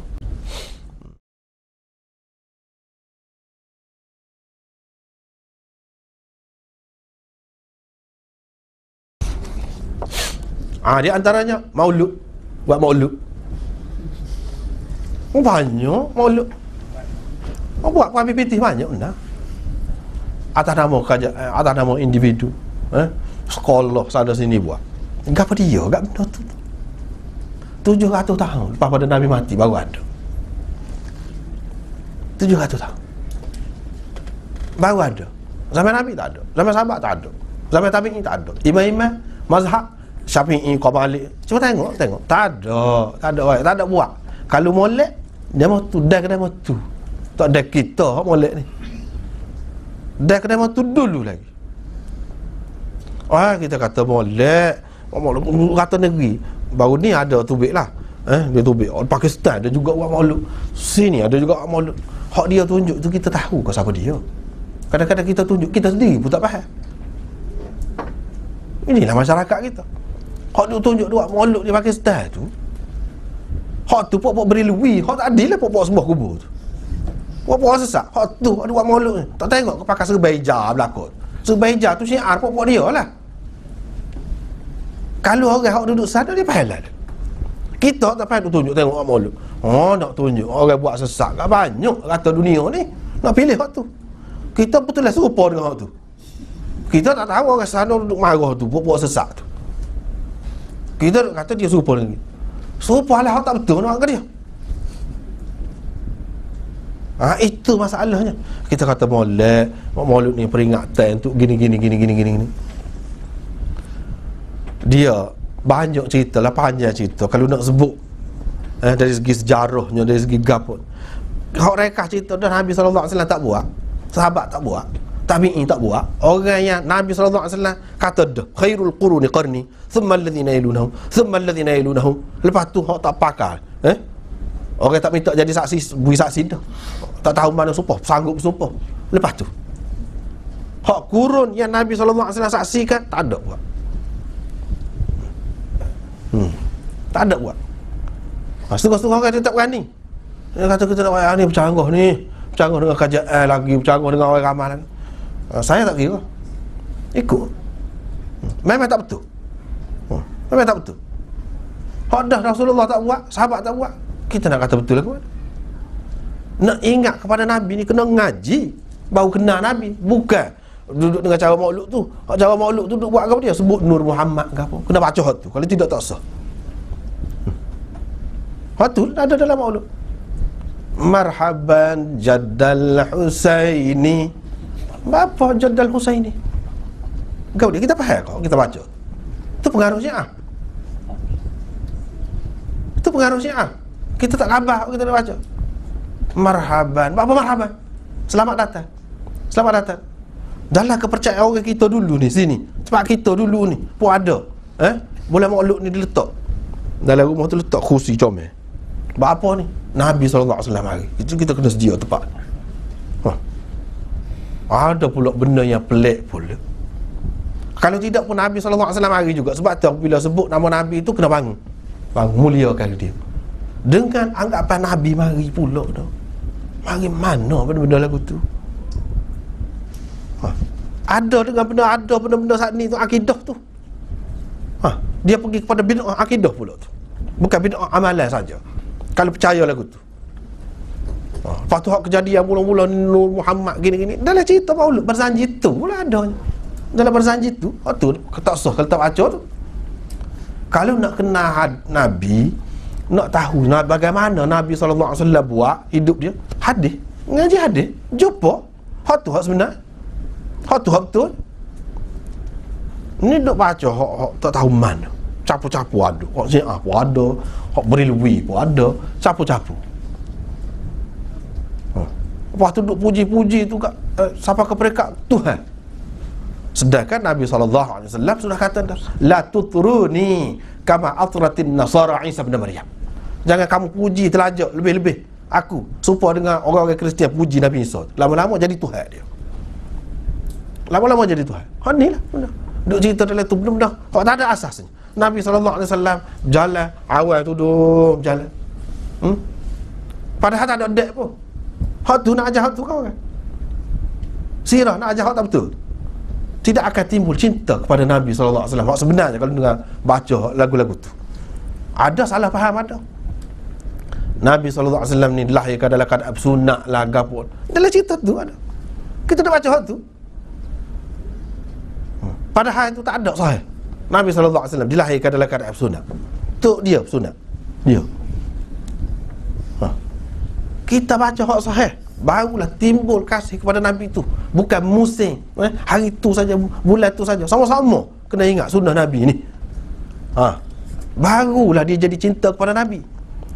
Di antaranya maulud. Buat maulud. Banyak maulud. Buat PPT banyak dah. Atas nama kerajaan, atas nama individu. Sekolah sana sini buat. Gapa dia gak benda tu. 700 tahun lepas pada Nabi mati baru ada. 700 tahun. Baru ada. Zaman Nabi tak ada. Zaman sahabat tak ada. Zaman tabi'in tak ada. Imam-imam mazhab Syafi'i, Malik. Cuba tengok. Tak ada buat. Kalau molek, dia mau tu, dah kedai mau tu. Tak ada kita molek ni. Dah kedai mau tu dulu lagi. Kita kata molek, kata negeri. Baru ni ada tubik lah. Dia tubik. Pakistan ada juga buat maulud. Sini ada juga buat maulud. Hak dia tunjuk tu kita tahu ke siapa dia. Kadang-kadang kita tunjuk, kita sendiri pun tak faham. Inilah masyarakat kita. Hak dia tunjuk buat maulud di Pakistan tu. Hak tu pok-pok beri lui. Hak tak adil lah pok-pok sebuah kubur tu. Pok-pok sesak. Hak tu ada buat maulud ni. Tak tengok ke pakai serba hijab belakang. Serba hijab tu syiar pok-pok dia lah. Kalau orang hak duduk sana dia faham lah. Kita tak faham tunjuk tengok buat maulud. Nak tunjuk orang buat sesak. Tak banyak kata dunia ni. Nak pilih hak tu. Kita betul lah serupa dengan hak tu. Kita tak tahu orang sana duduk marah tu, pok-pok sesak tu. Kita kata dia serupa dengan kita. Serupa lah, tak betul nak ke dia. Itu masalahnya. Kita kata maulud ni peringatan untuk gini. Dia banyak cerita lah, panjang cerita. Kalau nak sebut dari segi sejarahnya, dari segi gapun. Hak rekah cerita dah Nabi SAW tak buat, sahabat tak buat, tabi'in tak buat. Orang yang Nabi SAW kata dah khairul quruni qarni thumma alladhina yalunahum thumma alladhina yalunahum. Lepas tu hak tak pakar. Orang tak minta jadi saksi, beri saksi dah. Tak tahu mana sumpah, sanggup sumpah. Lepas tu hak kurun yang Nabi SAW saksikan tak ada buat. Tak ada buat. Setengah-setengah orang dia tak berani. Dia kata kita nak buat ni bercanggah dengan kerajaan lagi, bercanggah dengan orang ramai lagi. Saya tak kira. Ikut. Memang tak betul. Memang tak betul. Hak dah Rasulullah tak buat, sahabat tak buat, kita nak kata betul lah ke mana? Nak ingat kepada Nabi ni kena ngaji baru kenal Nabi. Bukan duduk dengan cara maulud tu. Cara maulud tu duduk buat apa dia? Sebut Nur Muhammad ke apa. Kena baca hak tu. Kalau tidak tak sah. Hak tu ada dalam maulud. Marhaban Jaddal Husaini. Bapa Jaddal Husaini. Kau dia kita faham kau kita baca. Itu pengaruh Syiah. Itu pengaruh Syiah. Kita tak khabar kita nak baca. Marhaban. Apa marhaban? Selamat datang. Selamat datang. Dalam kepercayaan orang kita dulu ni sini. Sebab kita dulu ni pun ada. Boleh maulud ni diletak. Dalam rumah tu letak kursi comel. Sebab apa ni? Nabi SAW mari. Itu kita kena sedia tempat. Ada pula benda yang pelik pula. Kalau tidak pun Nabi SAW mari juga. Sebab tu bila sebut nama Nabi tu kena bangun. Muliakan dia. Dengan anggapan Nabi mari pula tu. Mari mana benda-benda lagu tu? Ada dengan benda-benda saat ni tu akidah tu. Dia pergi kepada bid'ah akidah pula tu. Bukan bid'ah amalan saja. Kalau percaya lagu tu. Lepas tu hak kejadian mula-mula Nur Muhammad gini-gini. Dalam cerita maulud berzanji tu pula adanya. Dalam berzanji tu, hak tu tak sah kalau tak baca tu. Kalau nak kenal Nabi, nak tahu bagaimana Nabi SAW buat hidup dia, hadis, ngaji hadis, jumpa hak tu hak sebenar, hak tu hak betul. Ni duk baca hak tak tahu mana, capu-capu ada, hak Syiah pun ada, hak Berilwi pun ada, capu-capu. Lepas tu duk puji-puji tu kat siapa ke peringkat Tuhan. Sedangkan Nabi SAW sudah kata dah, la tutruni kama atratin nasara Isa bin Maryam. Jangan kamu puji telajak lebih-lebih aku supaya dengan orang-orang Kristian puji Nabi Isa. Lama-lama jadi Tuhan dia. Lama-lama jadi Tuhan. Hak ni lah benda. Duk cerita dalam tu benda-benda hak tak ada asasnya. Nabi SAW jalan awal tu duduk jalan. Padahal tak ada dek pun. Hak tu nak ajar hak tu kau kan. Sirah nak ajar hak tak betul. Tidak akan timbul cinta kepada Nabi SAW. Hak sebenarnya kalau dengar baca lagu-lagu tu. Ada salah faham ada. Nabi SAW ni dilahirkan dalam keadaan sunat lah pun. Dalam cerita tu ada. Kita dah baca hak tu. Padahal itu tak ada sahih. Nabi SAW dilahirkan dalam keadaan sunat. Tu dia sunat. Dia. Kita baca hak sahih, barulah timbul kasih kepada Nabi tu. Bukan musim, hari tu saja, bulan tu saja. Sama-sama kena ingat sunnah Nabi ni. Barulah dia jadi cinta kepada Nabi.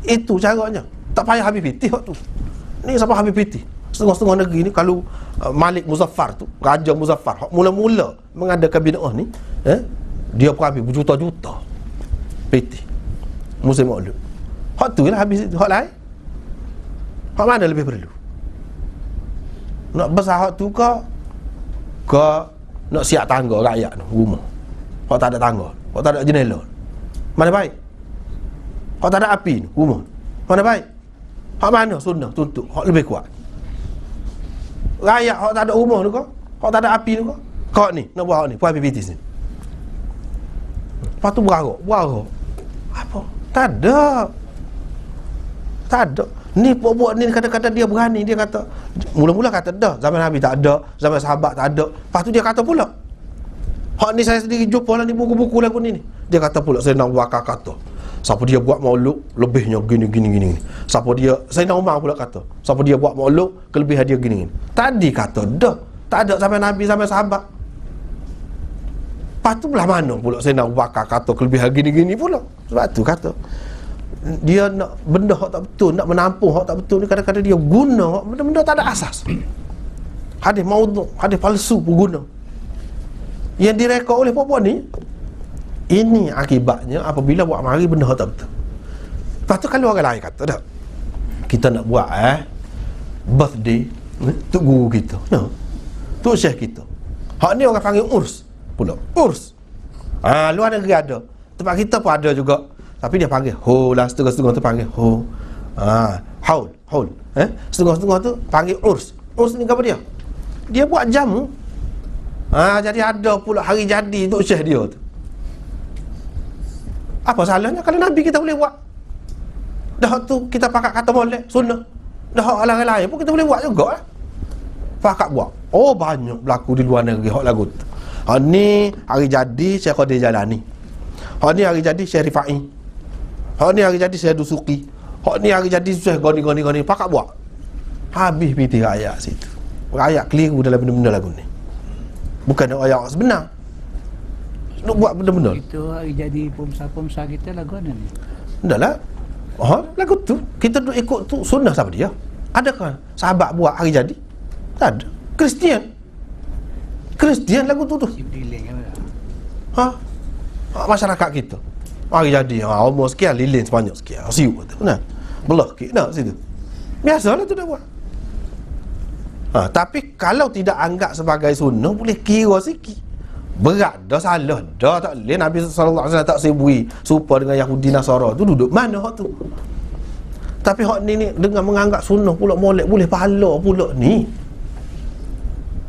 Itu caranya. Tak payah habis pitih hak tu. Ni siapa habis pitih? Setengah-setengah negeri ni kalau Malik Muzaffar tu, Raja Muzaffar, mula-mula mengadakan bid'ah ni, dia pun habis berjuta-juta pitih musim maulud. Hak tu lah habis itu. Hak lain, hak mana lebih perlu? Nak besar hak tu ke nak siap tangga rakyat tu, rumah. Hak tak ada tangga, hak tak ada jendela. Mana baik? Hak tak ada api, rumah. Mana baik? Hak mana sunnah tuntut, hak lebih kuat. Rakyat hak tak ada rumah tu ke? Hak tak ada api tu ke? Kau ni nak buat hak ni, puan PPT ni. Lepas tu berarok. Apa? Tak ada. Tak ada. Ni buat ni kadang-kadang dia berani, dia kata mula-mula kata dah zaman Nabi tak ada, zaman sahabat tak ada. Lepas tu dia kata pula, hak ni saya sendiri jumpa lah ni buku-buku lagu ni. Dia kata pula Sayyidina Abu Bakar kata, siapa dia buat maulud lebihnya gini. Siapa dia, Sayyidina Umar pula kata, siapa dia buat maulud kelebihan dia gini. Tadi kata dah tak ada zaman Nabi, zaman sahabat. Lepas tu belah mana pula Sayyidina Abu Bakar kata kelebihan gini pula. Sebab tu kata dia nak benda hak tak betul, nak menampung hak tak betul ni, kadang-kadang dia guna benda-benda tak ada asas. Hadis maudhu', hadis palsu pun guna. Yang direkod oleh puan-puan ni, ini akibatnya apabila buat mari benda hak tak betul. Lepas tu kalau orang lain kata dah, kita nak buat birthday untuk guru kita, untuk syekh kita. Hak ni orang panggil urs pula. Urs. Luar negeri ada. Tempat kita pun ada juga. Tapi dia panggil ho lah, setengah-setengah tu panggil ho. Haul. Setengah-setengah tu panggil urs. Urs ni apa dia? Dia buat jamu. Jadi ada pula hari jadi untuk syekh dia tu. Apa salahnya kalau Nabi kita boleh buat? Dah tu kita pakat kata molek sunnah. Dah hak orang lain pun kita boleh buat juga lah. Pakat buat. Oh banyak berlaku di luar negeri hak lagu tu. Ni hari jadi Syekh Qadir Jalani. Hak ni hari jadi Syekh Rifai. Hak ni hari jadi Syekh Dusuki. Hak ni hari jadi Syekh goni pakat buat. Habis piti rakyat situ. Rakyat keliru dalam benda-benda lagu ni. Bukan ayat sebenar. Nak buat benda-benda. Itu hari jadi pemsa kita lagu mana ni? Dah lah. Lagu tu kita duk ikut tu sunnah siapa dia? Adakah sahabat buat hari jadi? Tak ada. Kristian lagu tu. Masyarakat kita. Hari jadi, umur sekian, lilin sebanyak sekian. Siuk tu. Belah sikit nak situ. Biasalah tu dah buat. Tapi kalau tidak anggap sebagai sunnah, boleh kira sikit. Berat dah, salah dah, tak boleh. Nabi SAW tak sibui serupa dengan Yahudi Nasara tu duduk mana hak tu. Tapi hak ni dengan menganggap sunnah pula molek boleh pahala pula ni.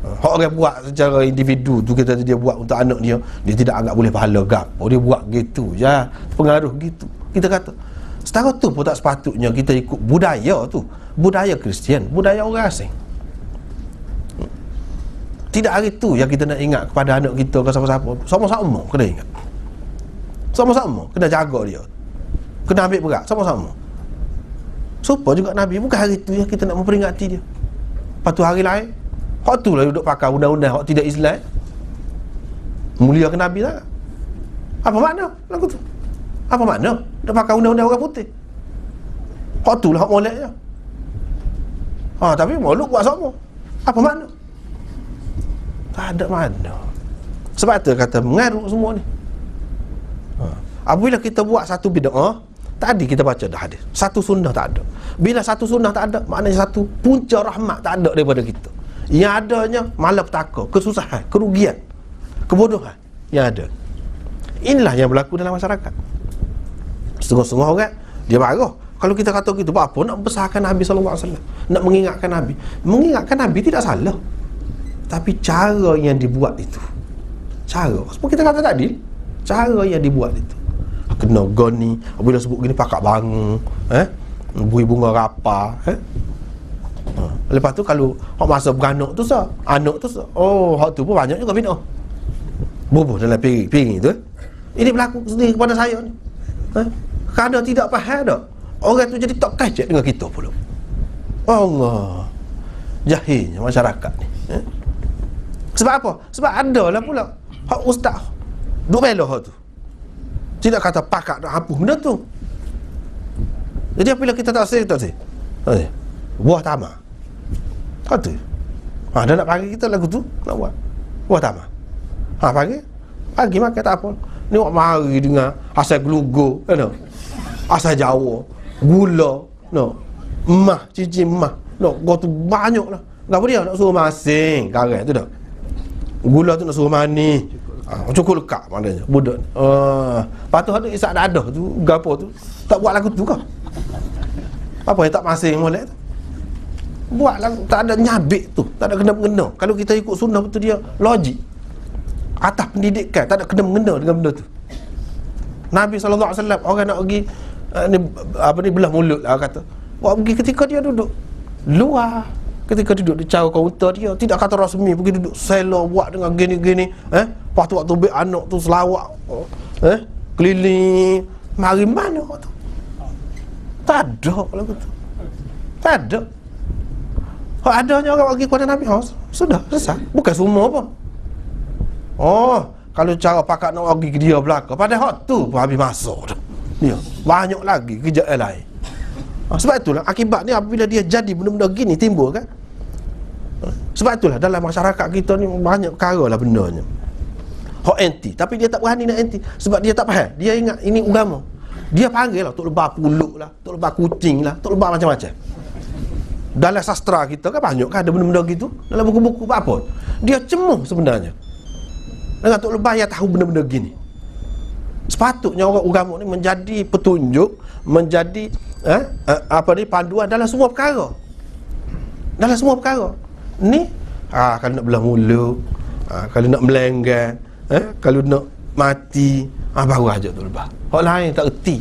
Hak orang buat secara individu tu, kita dia buat untuk anak dia tidak anggap boleh pahala gapo, dia buat gitu je, pengaruh gitu. Kita kata setara tu pun tak sepatutnya kita ikut budaya tu, budaya Kristian, budaya orang asing. Tidak hari tu yang kita nak ingat kepada anak kita ke siapa-siapa. Sama-sama kena ingat. Sama-sama kena jaga dia, kena ambil berat sama-sama. Supaya juga Nabi, bukan hari tu yang kita nak memperingati dia. Lepas tu hari lain, hak tu lah duduk pakai undang-undang hak tidak Islam, muliakan Nabi tak? Apa makna lagu tu? Apa makna dia pakai undang-undang orang putih? Hak tu lah hak moleknya. Tapi Maulud buat sama. Apa makna? Tak ada makna. Sebab tu kata mengarut semua ni. Apabila kita buat satu bid'ah, tadi kita baca dah hadis, satu sunnah tak ada. Bila satu sunnah tak ada, maknanya satu punca rahmat tak ada daripada kita. Yang adanya malapetaka, kesusahan, kerugian, kebodohan yang ada. Inilah yang berlaku dalam masyarakat. Setengah-setengah orang dia marah kalau kita kata gitu. Apa nak membesarkan Nabi SAW, nak mengingatkan Nabi. Mengingatkan Nabi tidak salah, tapi cara yang dibuat itu, cara seperti kita kata tadi, cara yang dibuat itu kena goni. Bila sebut gini pakak bangun, bui bunga rapa, lepas tu kalau hak masa beranak tu sah, anak tu sah, hak tu pun banyak juga bina bubuh dalam piring tu. Ini berlaku sendiri kepada saya ni. Kerana tidak faham dah, orang tu jadi tak kacet dengan kita pula. Allah, jahilnya masyarakat ni. Sebab apa? Sebab ada lah pula hak ustaz duk bela hak tu, tidak kata pakak nak hapus benda tu. Jadi apabila kita tak say buah tamar, kata dia nak panggil kita lagu tu, nak buat buah tamar. Pagi makan tak apa. Ni awak mari dengan asal gelugo, asal Jawa, gula, emah, cincin emah, kau tu banyak lah. Kenapa dia nak suruh masing karang tu dah, gula tu nak suruh manis, cukup lekat maknanya budak. Lepas tu ada isak dadah tu, gapo tu tak buat lagu tu kah? Apa yang tak masing molek tu? Buat lagu tak ada nyabik tu, tak ada kena-mengena. Kalau kita ikut sunnah betul, dia logik atas pendidikan, tak ada kena-mengena dengan benda tu. Nabi SAW orang nak pergi ni belah mulut lah kata. Buat pergi ketika dia duduk luar, ketika duduk di cara kaunter dia, tidak kata rasmi pergi duduk selo buat dengan gini-gini, lepas tu waktu ambil anak tu selawak, keliling, mari mana tu? Tak ada lagu tu, tak ada. Adanya orang pergi kepada Nabi, sudah selesai. Bukan semua apa. Kalau cara pakak nak pergi ke dia belakang, pada hak tu pun habis masa dah. Dia banyak lagi kerja lain. Sebab itulah akibat ni apabila dia jadi benda-benda gini timbul kan. Sebab itulah dalam masyarakat kita ni banyak perkara lah bendanya hak anti, tapi dia tak berani nak anti sebab dia tak faham. Dia ingat ini agama. Dia panggil lah tok lebah puluk lah, tok lebah kucing lah, tok lebah macam-macam. Dalam sastra kita kan banyak kan ada benda-benda gitu. Dalam buku-buku apa, dia cemuh sebenarnya dengan tok lebah yang tahu benda-benda gini. Sepatutnya orang agama ni menjadi petunjuk, menjadi panduan dalam semua perkara. Dalam semua perkara. Ni kalau nak belah mulut, kalau nak melenggang, kalau nak mati, baru aja tu lebah. Hak lain tak erti.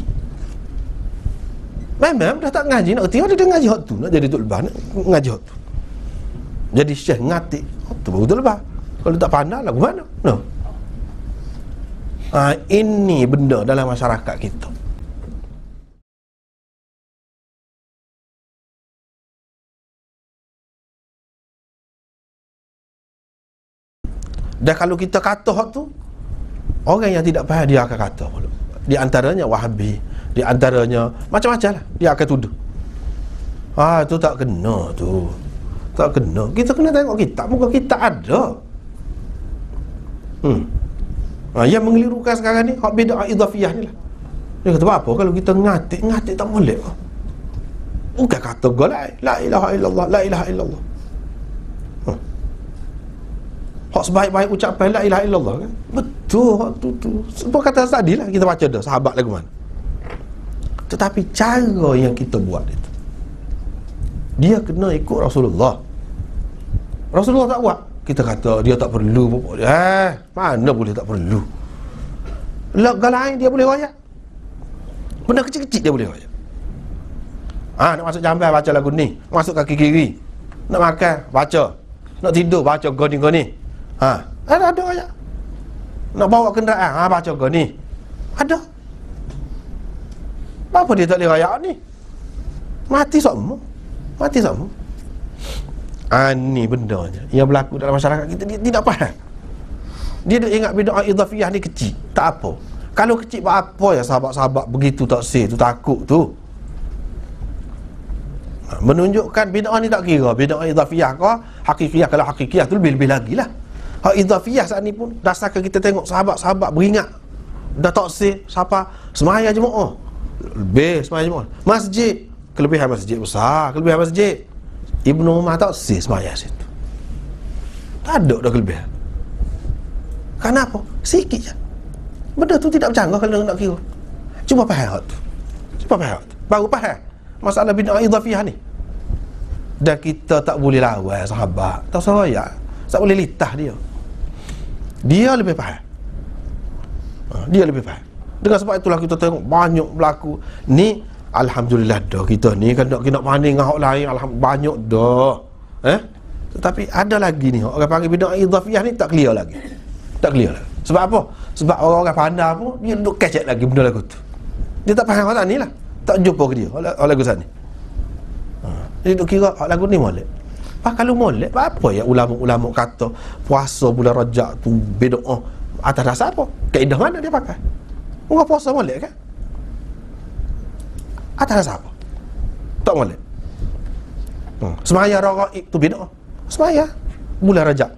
Memang dah tak ngaji nak erti, dia ngaji hak tu, nak jadi tu lebah, nak ngaji hak tu. Jadi syekh ngatik, hak tu baru tu lebah. Kalau tak pandai lagu mana? Ini benda dalam masyarakat kita. Dan kalau kita kata hak tu, orang yang tidak faham dia akan kata pula. Di antaranya Wahabi, di antaranya macam-macam lah dia akan tuduh. Tu tak kena tu, tak kena. Kita kena tengok kitab, muka kitab ada. Yang mengelirukan sekarang ni hak bid'ah idhafiyah ni lah. Dia kata apa kalau kita ngatik tak boleh. Bukan kata la ilaha illallah, la ilaha illallah. Hak sebaik-baik ucapan la ilaha illallah kan. Betul hak tu. Sebab kata tadi lah kita baca dah sahabat lagu mana. Tetapi cara yang kita buat itu, dia kena ikut Rasulullah. Rasulullah tak buat, kita kata dia tak perlu. Mana boleh tak perlu. Lagu lain dia boleh royak. Benda kecil-kecil dia boleh royak. Nak masuk jamban baca lagu ni, masuk kaki kiri. Nak makan baca, nak tidur baca goni-goni. Ada royak. Nak bawa kenderaan baca goni. Ada. Apa dia tak boleh rayak ni? Mati semua. Mati semua. Ni bendanya yang berlaku dalam masyarakat kita, dia tidak faham. Dia dah ingat bid'ah idhafiyah ni kecil. Tak apa. Kalau kecil apa ya sahabat-sahabat begitu tak sih tu, takut tu. Menunjukkan bid'ah ni tak kira bid'ah idhafiyah ke hakikiyah. Kalau hakikiyah tu lebih-lebih lagi lah. Hak idhafiyah saat ni pun dasarkan kita tengok sahabat-sahabat beringat dah tak sih siapa semaya jemaah. Lebih semaya jemaah. Masjid, kelebihan masjid besar, kelebihan masjid. Ibnu Umar tak sih semaya situ. Tak ada dah kelebihan. Kenapa? Sikit je. Benda tu tidak bercanggah kalau nak kira. Cuba faham hak tu. Cuba faham hak tu. Baru faham masalah bid'ah idhafiyah ni. Dan kita tak boleh lawan sahabat. Tak saya. Tak boleh litah dia. Dia lebih faham. Dia lebih faham. Dengan sebab itulah kita tengok banyak berlaku. Ni alhamdulillah dah kita ni kan nak banding dengan hak lain, alhamdulillah banyak dah. Tetapi ada lagi ni orang panggil bid'ah idhafiyah ni tak clear lagi. Tak clear lagi. Sebab apa? Sebab orang-orang pandai pun dia duk kecek lagi benda lagu tu. Dia tak faham hak ni lah. Tak jumpa ke dia hak lagu sana. Dia duk kira hak lagu ni molek. Kalau molek apa ya ulama-ulama kata puasa bulan Rajab tu bid'ah atas dasar apa? Kaedah mana dia pakai? Orang puasa molek kan? Atas dasar apa? Tak molek. Semaya raghaib tu bid'ah. Semaya bulan Rajab.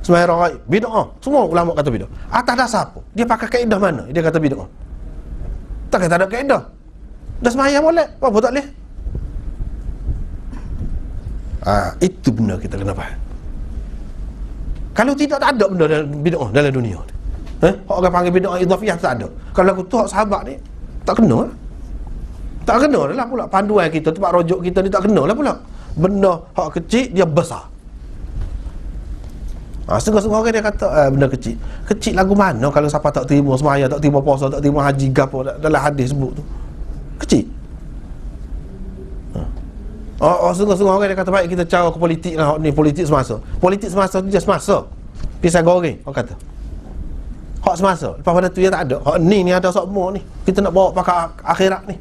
Semaya raghaib bid'ah. Semua ulama kata bid'ah. Atas dasar apa? Dia pakai kaedah mana? Dia kata bid'ah. Tak kata ada kaedah. Dah semaya molek, apa tak boleh? Itu benda kita kena faham. Kalau tidak, tak ada benda dalam bid'ah dalam dunia ni. Orang panggil bid'ah idhafiyah tak ada. Kalau aku tu hak sahabat ni tak kena lah. Tak kena lah pula panduan kita, tempat rujuk kita ni tak kena lah pula. Benda hak kecil dia besar. Setengah-setengah orang dia kata benda kecil. Kecil lagu mana kalau siapa tak terima semaya, tak terima puasa, tak terima haji gapo dalam hadis sebut tu. Kecil. Setengah-setengah orang dia kata baik kita cara ke politik lah ni, politik semasa. Politik semasa tu dia semasa. Pisang goreng orang kata. Hak semasa. Lepas pada tu dia tak ada. Hak ni ada semua ni. Kita nak bawa pakai akhirat ni.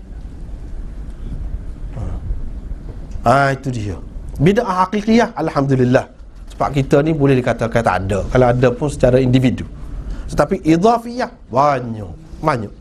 Itu dia. Bid'ah hakikiyah alhamdulillah. Sebab kita ni boleh dikatakan tak ada. Kalau ada pun secara individu. Tetapi idhafiyah banyak.